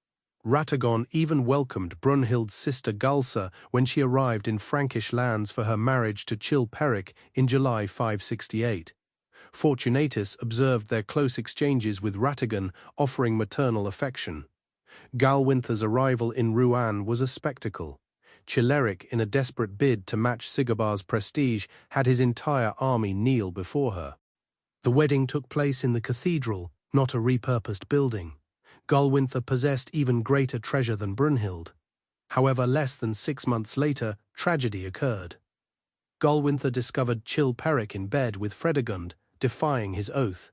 A: Ratagon even welcomed Brunhild's sister Galsa when she arrived in Frankish lands for her marriage to Chilperic in July 568. Fortunatus observed their close exchanges with Ratagon, offering maternal affection. Galwinther's arrival in Rouen was a spectacle. Chileric, in a desperate bid to match Sigebar's prestige, had his entire army kneel before her. The wedding took place in the cathedral, not a repurposed building. Galwinther possessed even greater treasure than Brunhild. However, less than 6 months later, tragedy occurred. Galwinther discovered Chilperic in bed with Fredegund, defying his oath.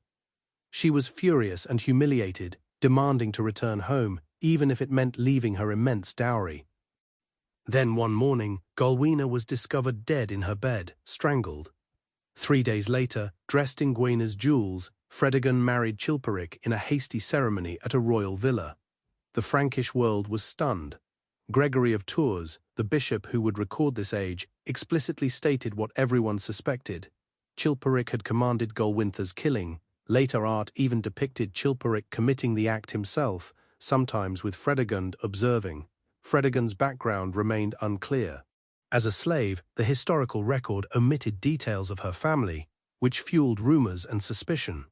A: She was furious and humiliated, demanding to return home, even if it meant leaving her immense dowry. Then one morning, Galwina was discovered dead in her bed, strangled. 3 days later, dressed in Gwena's jewels, Fredegund married Chilperic in a hasty ceremony at a royal villa. The Frankish world was stunned. Gregory of Tours, the bishop who would record this age, explicitly stated what everyone suspected. Chilperic had commanded Galwinther's killing. Later art even depicted Chilperic committing the act himself, sometimes with Fredegund observing. Fredegund's background remained unclear. As a slave, the historical record omitted details of her family, which fueled rumors and suspicion.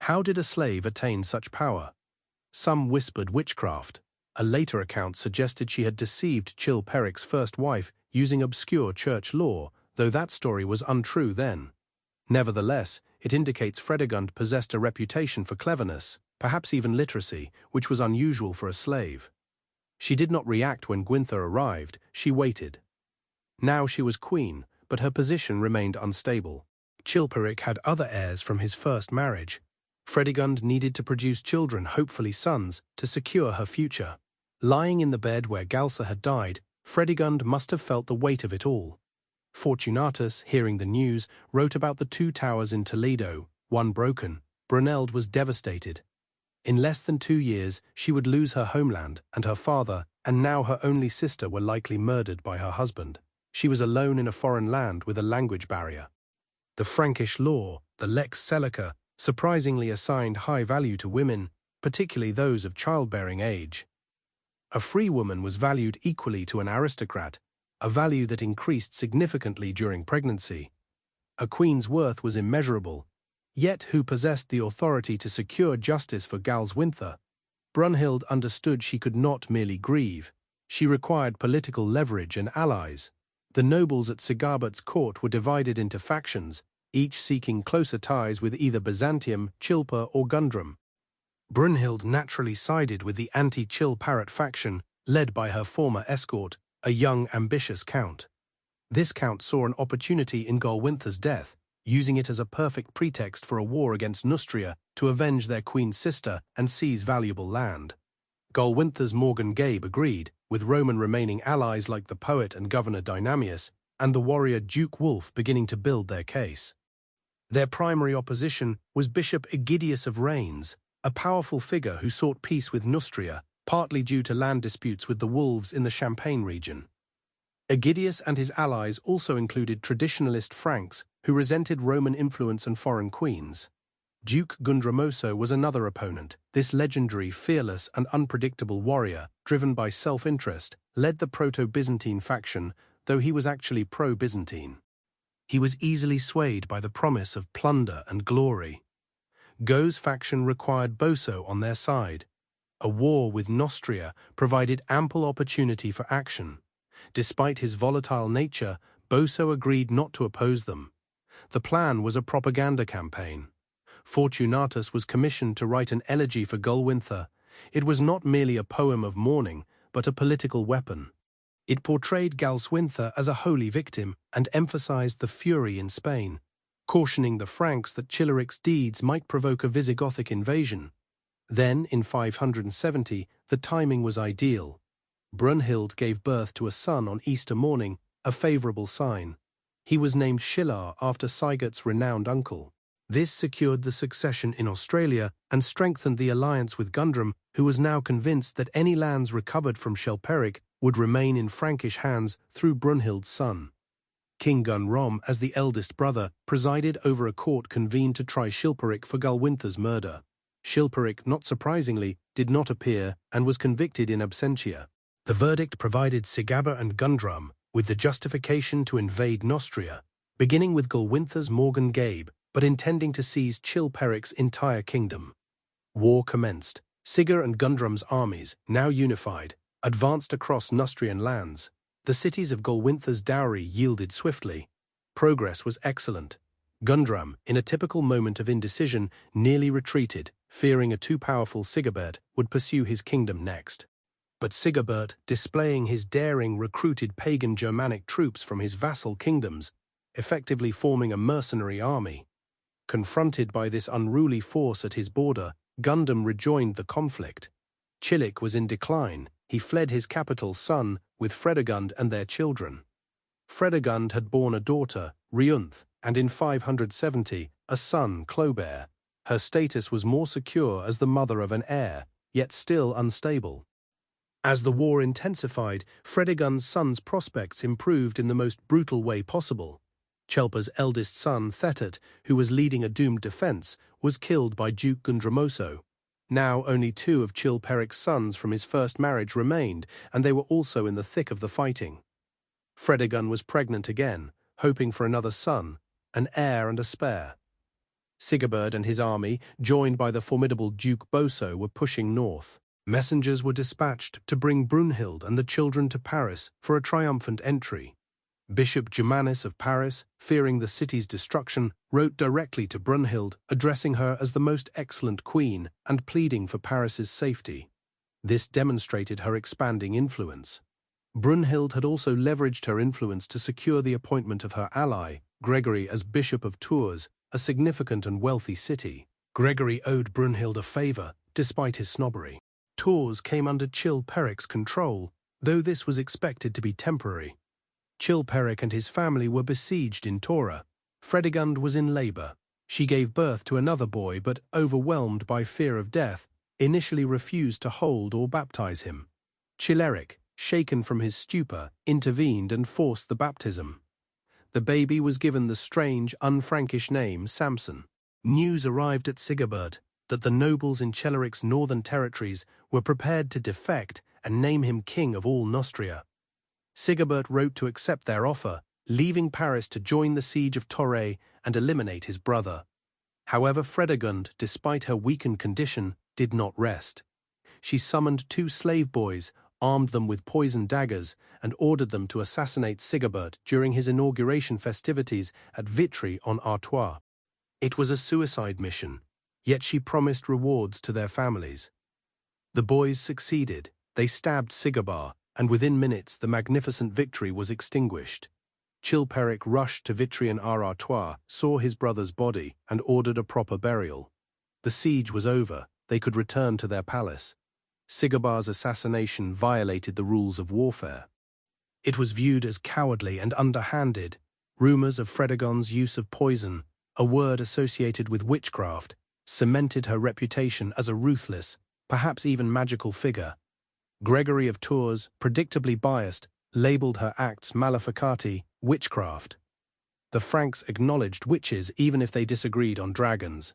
A: How did a slave attain such power? Some whispered witchcraft. A later account suggested she had deceived Chilperic's first wife using obscure church law, though that story was untrue then. Nevertheless, it indicates Fredegund possessed a reputation for cleverness, perhaps even literacy, which was unusual for a slave. She did not react when Gwynthr arrived, she waited. Now she was queen, but her position remained unstable. Chilperic had other heirs from his first marriage. Fredegund needed to produce children, hopefully sons, to secure her future. Lying in the bed where Galsa had died, Fredegund must have felt the weight of it all. Fortunatus, hearing the news, wrote about the 2 towers in Toledo, one broken. Bruneld was devastated. In less than 2 years, she would lose her homeland, and her father, and now her only sister, were likely murdered by her husband. She was alone in a foreign land with a language barrier. The Frankish law, the Lex Selica, surprisingly assigned high value to women, particularly those of childbearing age. A free woman was valued equally to an aristocrat, a value that increased significantly during pregnancy. A queen's worth was immeasurable, yet who possessed the authority to secure justice for Galswinther? Brunhild understood she could not merely grieve. She required political leverage and allies. The nobles at Sigebert's court were divided into factions, each seeking closer ties with either Byzantium, Chilpa, or Gundrum. Brunhild naturally sided with the anti-Chilparit faction, led by her former escort, a young, ambitious count. This count saw an opportunity in Golwintha's death, using it as a perfect pretext for a war against Neustria to avenge their queen's sister and seize valuable land. Golwintha's Morgan Gabe agreed, with Roman remaining allies like the poet and governor Dynamius, and the warrior Duke Wulf beginning to build their case. Their primary opposition was Bishop Aegidius of Rheims, a powerful figure who sought peace with Neustria, partly due to land disputes with the Wolves in the Champagne region. Aegidius and his allies also included traditionalist Franks who resented Roman influence and foreign queens. Duke Gundremoso was another opponent. This legendary, fearless, and unpredictable warrior, driven by self-interest, led the Proto-Byzantine faction, though he was actually pro-Byzantine. He was easily swayed by the promise of plunder and glory. Go's faction required Boso on their side. A war with Neustria provided ample opportunity for action. Despite his volatile nature, Boso agreed not to oppose them. The plan was a propaganda campaign. Fortunatus was commissioned to write an elegy for Golwintha. It was not merely a poem of mourning, but a political weapon. It portrayed Galswintha as a holy victim and emphasized the fury in Spain, cautioning the Franks that Chilaric's deeds might provoke a Visigothic invasion. Then, in 570, the timing was ideal. Brunhild gave birth to a son on Easter morning, a favorable sign. He was named Shilar after Sigert's renowned uncle. This secured the succession in Australia and strengthened the alliance with Gundrum, who was now convinced that any lands recovered from Chilperic would remain in Frankish hands through Brunhild's son. King Gunrom, as the eldest brother, presided over a court convened to try Chilperic for Golwintha's murder. Chilperic, not surprisingly, did not appear and was convicted in absentia. The verdict provided Sigaber and Gundrum with the justification to invade Neustria, beginning with Golwintha's Morgan Gabe, but intending to seize Chilperic's entire kingdom. War commenced. Sigar and Gundrum's armies, now unified, advanced across Neustrian lands. The cities of Golwintha's dowry yielded swiftly. Progress was excellent. Gundrum, in a typical moment of indecision, nearly retreated, fearing a too powerful Sigibert would pursue his kingdom next. But Sigibert, displaying his daring, recruited pagan Germanic troops from his vassal kingdoms, effectively forming a mercenary army. Confronted by this unruly force at his border, Gundam rejoined the conflict. Chilic was in decline. He fled his capital Sun with Fredegund and their children. Fredegund had borne a daughter, Riunth, and in 570, a son, Clobert. Her status was more secure as the mother of an heir, yet still unstable. As the war intensified, Fredegund's son's prospects improved in the most brutal way possible. Chelpa's eldest son, Thetert, who was leading a doomed defense, was killed by Duke Gundremoso. Now only 2 of Chilperic's sons from his first marriage remained, and they were also in the thick of the fighting. Fredegund was pregnant again, hoping for another son, an heir and a spare. Sigibert and his army, joined by the formidable Duke Boso, were pushing north. Messengers were dispatched to bring Brunhild and the children to Paris for a triumphant entry. Bishop Germanus of Paris, fearing the city's destruction, wrote directly to Brunhild, addressing her as the most excellent queen and pleading for Paris's safety. This demonstrated her expanding influence. Brunhild had also leveraged her influence to secure the appointment of her ally, Gregory, as Bishop of Tours, a significant and wealthy city. Gregory owed Brunhild a favor, despite his snobbery. Tours came under Chilperic's control, though this was expected to be temporary. Chilperic and his family were besieged in Tora. Fredegund was in labor. She gave birth to another boy, but, overwhelmed by fear of death, initially refused to hold or baptize him. Chileric, shaken from his stupor, intervened and forced the baptism. The baby was given the strange, un-Frankish name Samson. News arrived at Sigibert that the nobles in Cheleric's northern territories were prepared to defect and name him king of all Neustria. Sigibert wrote to accept their offer, leaving Paris to join the siege of Torre and eliminate his brother. However, Fredegund, despite her weakened condition, did not rest. She summoned 2 slave boys, armed them with poisoned daggers, and ordered them to assassinate Sigebert during his inauguration festivities at Vitry-en-Artois. It was a suicide mission, yet she promised rewards to their families. The boys succeeded. They stabbed Sigebert, and within minutes the magnificent victory was extinguished. Chilperic rushed to Vitry-en-Artois, saw his brother's body, and ordered a proper burial. The siege was over. They could return to their palace. Sigebert's assassination violated the rules of warfare. It was viewed as cowardly and underhanded. Rumors of Fredegond's use of poison, a word associated with witchcraft, cemented her reputation as a ruthless, perhaps even magical figure. Gregory of Tours, predictably biased, labeled her acts maleficati, witchcraft. The Franks acknowledged witches even if they disagreed on dragons.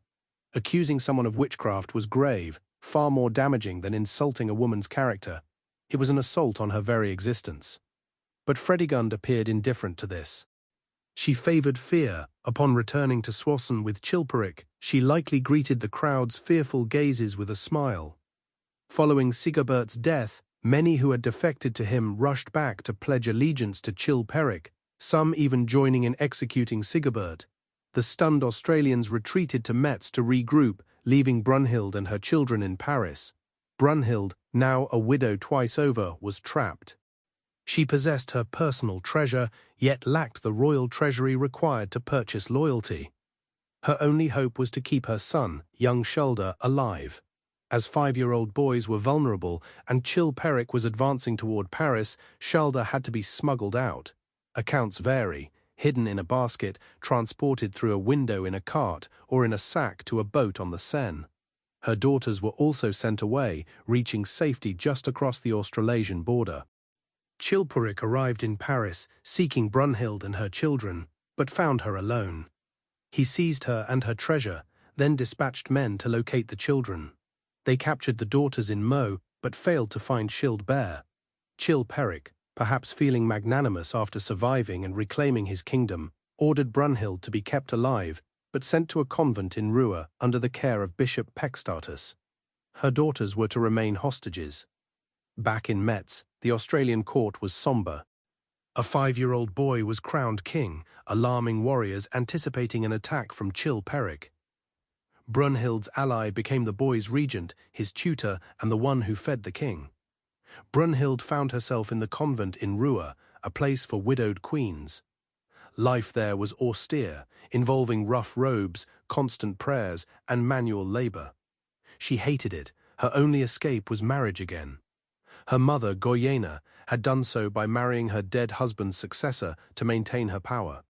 A: Accusing someone of witchcraft was grave, far more damaging than insulting a woman's character. It was an assault on her very existence. But Fredegund appeared indifferent to this. She favored fear. Upon returning to Soissons with Chilperic, she likely greeted the crowd's fearful gazes with a smile. Following Sigebert's death, many who had defected to him rushed back to pledge allegiance to Chilperic, some even joining in executing Sigebert. The stunned Australians retreated to Metz to regroup, leaving Brunhild and her children in Paris. Brunhild, now a widow twice over, was trapped. She possessed her personal treasure, yet lacked the royal treasury required to purchase loyalty. Her only hope was to keep her son, young Schulder, alive. As 5-year-old boys were vulnerable and Chilperic was advancing toward Paris, Schulder had to be smuggled out. Accounts vary, hidden in a basket, transported through a window in a cart, or in a sack to a boat on the Seine. Her daughters were also sent away, reaching safety just across the Australasian border. Chilperic arrived in Paris, seeking Brunhild and her children, but found her alone. He seized her and her treasure, then dispatched men to locate the children. They captured the daughters in Meaux, but failed to find Chilbert. Chilperic, perhaps feeling magnanimous after surviving and reclaiming his kingdom, ordered Brunhild to be kept alive, but sent to a convent in Rouen under the care of Bishop Pextatus. Her daughters were to remain hostages. Back in Metz, the Australian court was somber. A 5-year-old boy was crowned king, alarming warriors anticipating an attack from Chilperic. Brunhild's ally became the boy's regent, his tutor, and the one who fed the king. Brunhild found herself in the convent in Rouen, a place for widowed queens. Life there was austere, involving rough robes, constant prayers, and manual labor. She hated it. Her only escape was marriage again. Her mother, Goyena, had done so by marrying her dead husband's successor to maintain her power.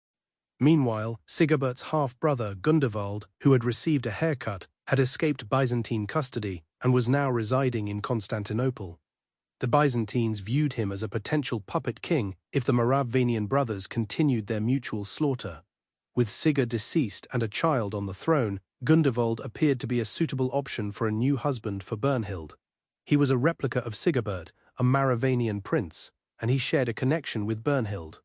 A: Meanwhile, Sigebert's half-brother, Gundevald, who had received a haircut, had escaped Byzantine custody and was now residing in Constantinople. The Byzantines viewed him as a potential puppet king if the Merovingian brothers continued their mutual slaughter. With Sige deceased and a child on the throne, Gundevald appeared to be a suitable option for a new husband for Brunhild. He was a replica of Sigebert, a Merovingian prince, and he shared a connection with Brunhild.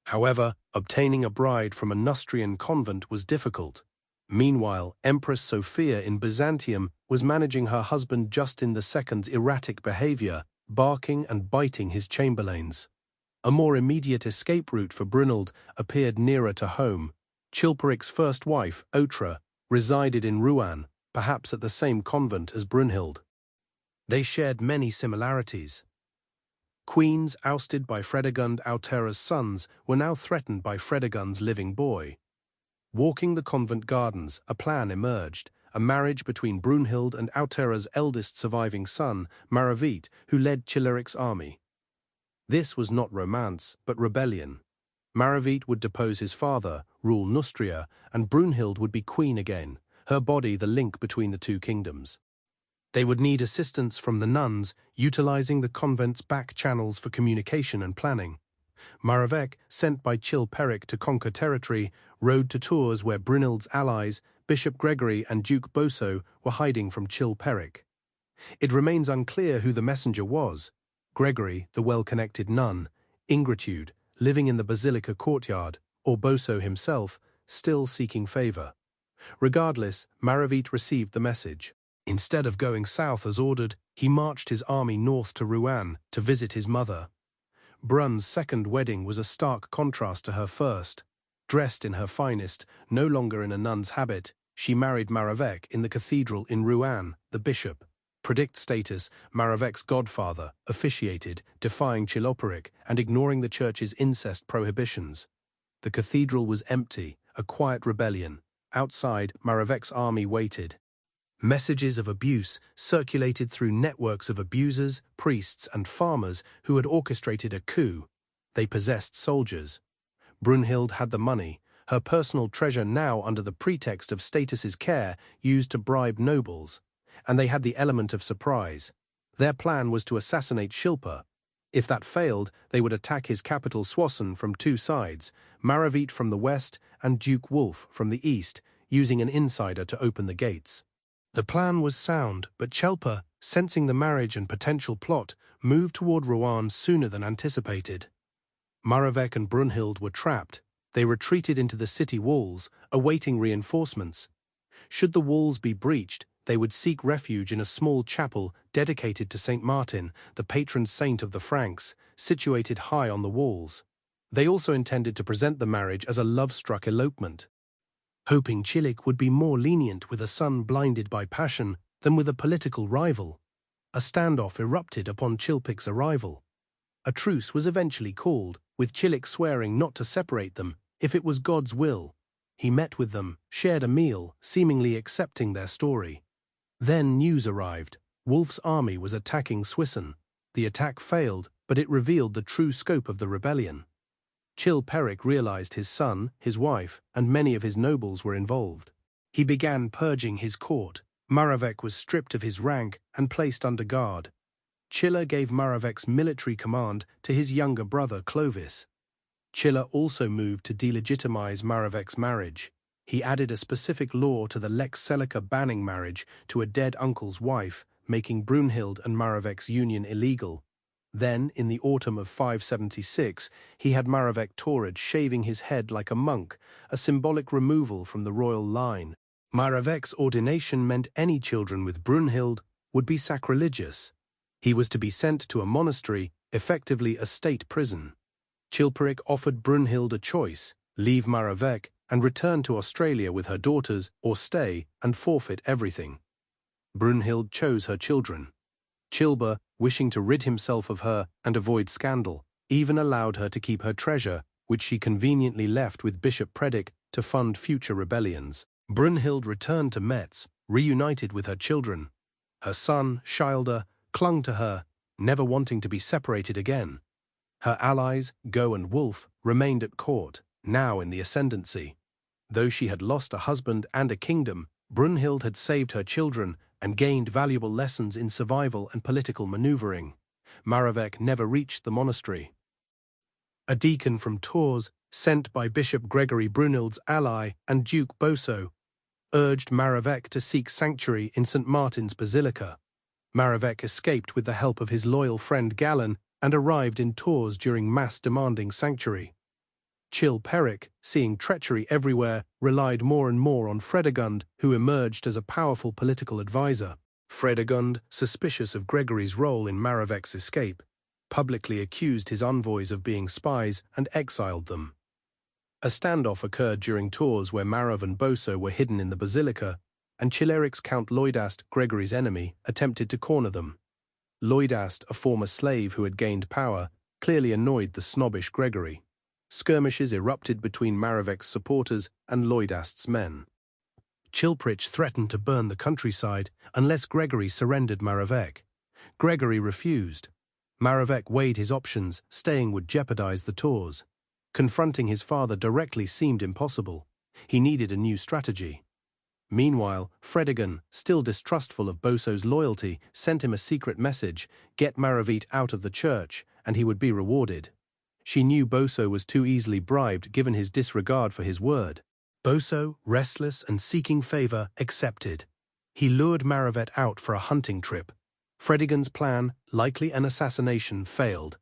A: However, obtaining a bride from a Neustrian convent was difficult. Meanwhile, Empress Sophia in Byzantium was managing her husband Justin II's erratic behavior, barking and biting his chamberlains. A more immediate escape route for Brunhild appeared nearer to home. Chilperic's first wife, Otra, resided in Rouen, perhaps at the same convent as Brunhild. They shared many similarities. Queens ousted by Fredegund Autera's sons were now threatened by Fredegund's living boy. Walking the convent gardens, a plan emerged, a marriage between Brunhild and Autera's eldest surviving son, Maravit, who led Chileric's army. This was not romance, but rebellion. Maravit would depose his father, rule Neustria, and Brunhild would be queen again, her body the link between the two kingdoms. They would need assistance from the nuns, utilizing the convent's back channels for communication and planning. Maravec, sent by Chilperic to conquer territory, rode to Tours where Brunhild's allies, Bishop Gregory and Duke Boso, were hiding from Chilperic. It remains unclear who the messenger was. Gregory, the well-connected nun, Ingritude, living in the basilica courtyard, or Boso himself, still seeking favor. Regardless, Maravit received the message. Instead of going south as ordered, he marched his army north to Rouen to visit his mother. Brun's second wedding was a stark contrast to her first. Dressed in her finest, no longer in a nun's habit, she married Maravec in the cathedral in Rouen, the bishop. Predict status, Maravec's godfather, officiated, defying Chilperic and ignoring the church's incest prohibitions. The cathedral was empty, a quiet rebellion. Outside, Maravec's army waited. Messages of abuse circulated through networks of abusers, priests, and farmers who had orchestrated a coup. They possessed soldiers. Brunhild had the money, her personal treasure now under the pretext of status's care used to bribe nobles, and they had the element of surprise. Their plan was to assassinate Chilper. If that failed, they would attack his capital Soissons from two sides, Maravite from the west and Duke Wolf from the east, using an insider to open the gates. The plan was sound, but Chilper, sensing the marriage and potential plot, moved toward Rouen sooner than anticipated. Maravec and Brunhild were trapped. They retreated into the city walls, awaiting reinforcements. Should the walls be breached, they would seek refuge in a small chapel dedicated to Saint Martin, the patron saint of the Franks, situated high on the walls. They also intended to present the marriage as a love-struck elopement, hoping Chilic would be more lenient with a son blinded by passion than with a political rival. A standoff erupted upon Chilpic's arrival. A truce was eventually called, with Chilic swearing not to separate them if it was God's will. He met with them, shared a meal, seemingly accepting their story. Then news arrived. Wolf's army was attacking Soissons. The attack failed, but it revealed the true scope of the rebellion. Chilperic realized his son, his wife, and many of his nobles were involved. He began purging his court. Maravec was stripped of his rank and placed under guard. Chilla gave Maravec's military command to his younger brother Clovis. Chilla also moved to delegitimize Maravec's marriage. He added a specific law to the Lex Selica banning marriage to a dead uncle's wife, making Brunhild and Maravec's union illegal. Then, in the autumn of 576, he had Maravec tortured, shaving his head like a monk, a symbolic removal from the royal line. Maravec's ordination meant any children with Brunhild would be sacrilegious. He was to be sent to a monastery, effectively a state prison. Chilperic offered Brunhild a choice: leave Maravec and return to Australia with her daughters, or stay and forfeit everything. Brunhild chose her children. Chilber, wishing to rid himself of her and avoid scandal, even allowed her to keep her treasure, which she conveniently left with Bishop Predic to fund future rebellions. Brunhild returned to Metz, reunited with her children. Her son, Schilder, clung to her, never wanting to be separated again. Her allies, Go and Wolf, remained at court, now in the ascendancy. Though she had lost a husband and a kingdom, Brunhild had saved her children and gained valuable lessons in survival and political maneuvering. Maravec never reached the monastery. A deacon from Tours, sent by Bishop Gregory Brunhild's ally and Duke Boso, urged Maravec to seek sanctuary in St. Martin's Basilica. Maravec escaped with the help of his loyal friend Galen and arrived in Tours during mass demanding sanctuary. Chilperic, seeing treachery everywhere, relied more and more on Fredegund, who emerged as a powerful political advisor. Fredegund, suspicious of Gregory's role in Maravec's escape, publicly accused his envoys of being spies and exiled them. A standoff occurred during Tours where Marav and Boso were hidden in the basilica, and Chileric's Count Loydast, Gregory's enemy, attempted to corner them. Loydast, a former slave who had gained power, clearly annoyed the snobbish Gregory. Skirmishes erupted between Maravec's supporters and Loydast's men. Chilperic threatened to burn the countryside unless Gregory surrendered Maravec. Gregory refused. Maravec weighed his options, staying would jeopardize the Tours. Confronting his father directly seemed impossible. He needed a new strategy. Meanwhile, Fredegund, still distrustful of Boso's loyalty, sent him a secret message: get Maravite out of the church, and he would be rewarded. She knew Boso was too easily bribed given his disregard for his word. Boso, restless and seeking favor, accepted. He lured Maravet out for a hunting trip. Fredegund's plan, likely an assassination, failed.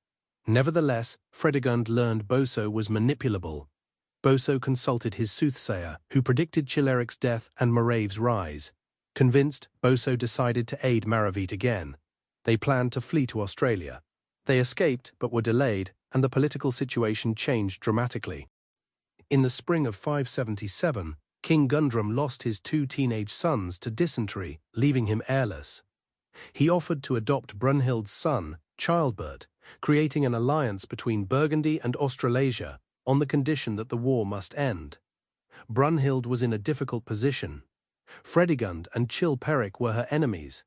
A: Nevertheless, Fredegund learned Boso was manipulable. Boso consulted his soothsayer, who predicted Chileric's death and Marave's rise. Convinced, Boso decided to aid Maravite again. They planned to flee to Australia. They escaped but were delayed, and the political situation changed dramatically. In the spring of 577, King Gundrum lost his 2 teenage sons to dysentery, leaving him heirless. He offered to adopt Brunhild's son, Childebert, creating an alliance between Burgundy and Australasia on the condition that the war must end. Brunhild was in a difficult position. Fredegund and Chilperic were her enemies.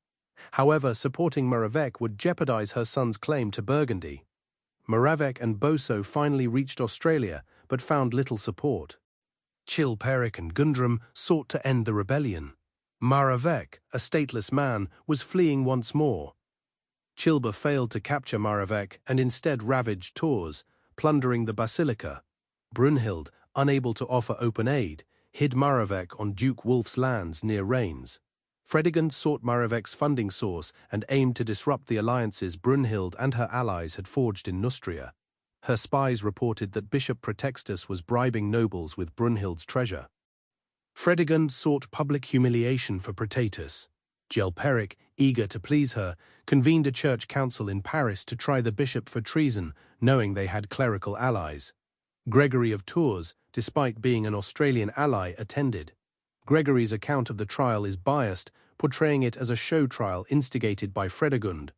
A: However, supporting Moravec would jeopardize her son's claim to Burgundy. Moravec and Boso finally reached Australia, but found little support. Chilperic and Gundrum sought to end the rebellion. Moravec, a stateless man, was fleeing once more. Chilba failed to capture Moravec and instead ravaged Tours, plundering the basilica. Brunhild, unable to offer open aid, hid Moravec on Duke Wulf's lands near Rheims. Fredegund sought Moravec's funding source and aimed to disrupt the alliances Brunhild and her allies had forged in Neustria. Her spies reported that Bishop Protextus was bribing nobles with Brunhild's treasure. Fredegund sought public humiliation for Protectus. Chilperic, eager to please her, convened a church council in Paris to try the bishop for treason, knowing they had clerical allies. Gregory of Tours, despite being an Australian ally, attended. Gregory's account of the trial is biased, portraying it as a show trial instigated by Fredegund.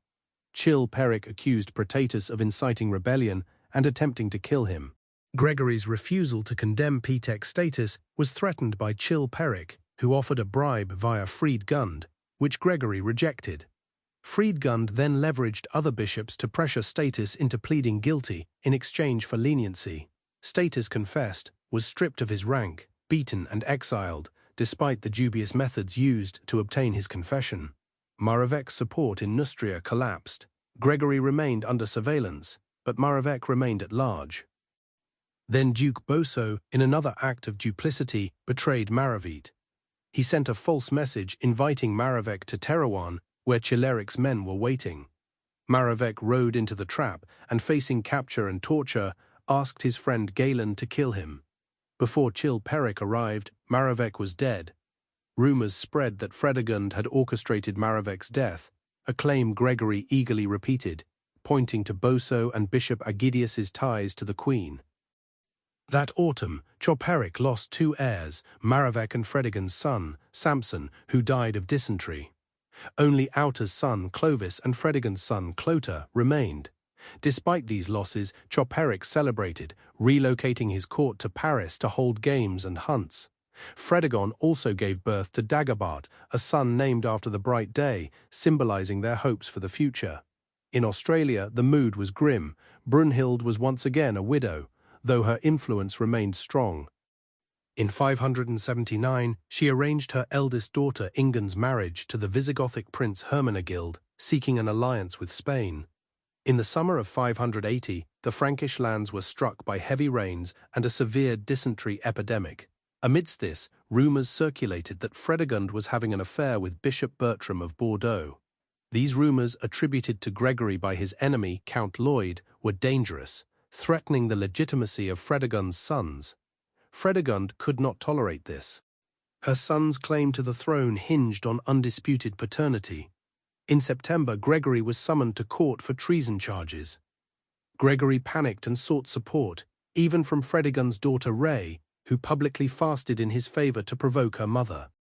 A: Chilperic accused Protectus of inciting rebellion and attempting to kill him. Gregory's refusal to condemn Petec's status was threatened by Chilperic, who offered a bribe via Fredegund, which Gregory rejected. Fredegund then leveraged other bishops to pressure Status into pleading guilty in exchange for leniency. Status confessed, was stripped of his rank, beaten and exiled, despite the dubious methods used to obtain his confession. Moravec's support in Neustria collapsed. Gregory remained under surveillance, but Moravec remained at large. Then Duke Boso, in another act of duplicity, betrayed Maravite. He sent a false message inviting Moravec to Terouanne, where Chileric's men were waiting. Moravec rode into the trap and, facing capture and torture, asked his friend Galen to kill him. Before Chilperic arrived, Moravec was dead. Rumors spread that Fredegund had orchestrated Maravec's death, a claim Gregory eagerly repeated, pointing to Boso and Bishop Aegidius's ties to the Queen. That autumn, Chilperic lost 2 heirs, Moravec and Fredegund's son, Samson, who died of dysentery. Only Auta's son, Clovis, and Fredegund's son, Clotaire, remained. Despite these losses, Chilperic celebrated, relocating his court to Paris to hold games and hunts. Fredegund also gave birth to Dagobert, a son named after the bright day, symbolizing their hopes for the future. In Australia, the mood was grim. Brunhild was once again a widow, though her influence remained strong. In 579, she arranged her eldest daughter Ingun's marriage to the Visigothic prince Hermenegild, seeking an alliance with Spain. In the summer of 580, the Frankish lands were struck by heavy rains and a severe dysentery epidemic. Amidst this, rumors circulated that Fredegund was having an affair with Bishop Bertram of Bordeaux. These rumors, attributed to Gregory by his enemy, Count Lloyd, were dangerous, threatening the legitimacy of Fredegund's sons. Fredegund could not tolerate this. Her son's claim to the throne hinged on undisputed paternity. In September, Gregory was summoned to court for treason charges. Gregory panicked and sought support, even from Fredegund's daughter Ray, who publicly fasted in his favor to provoke her mother.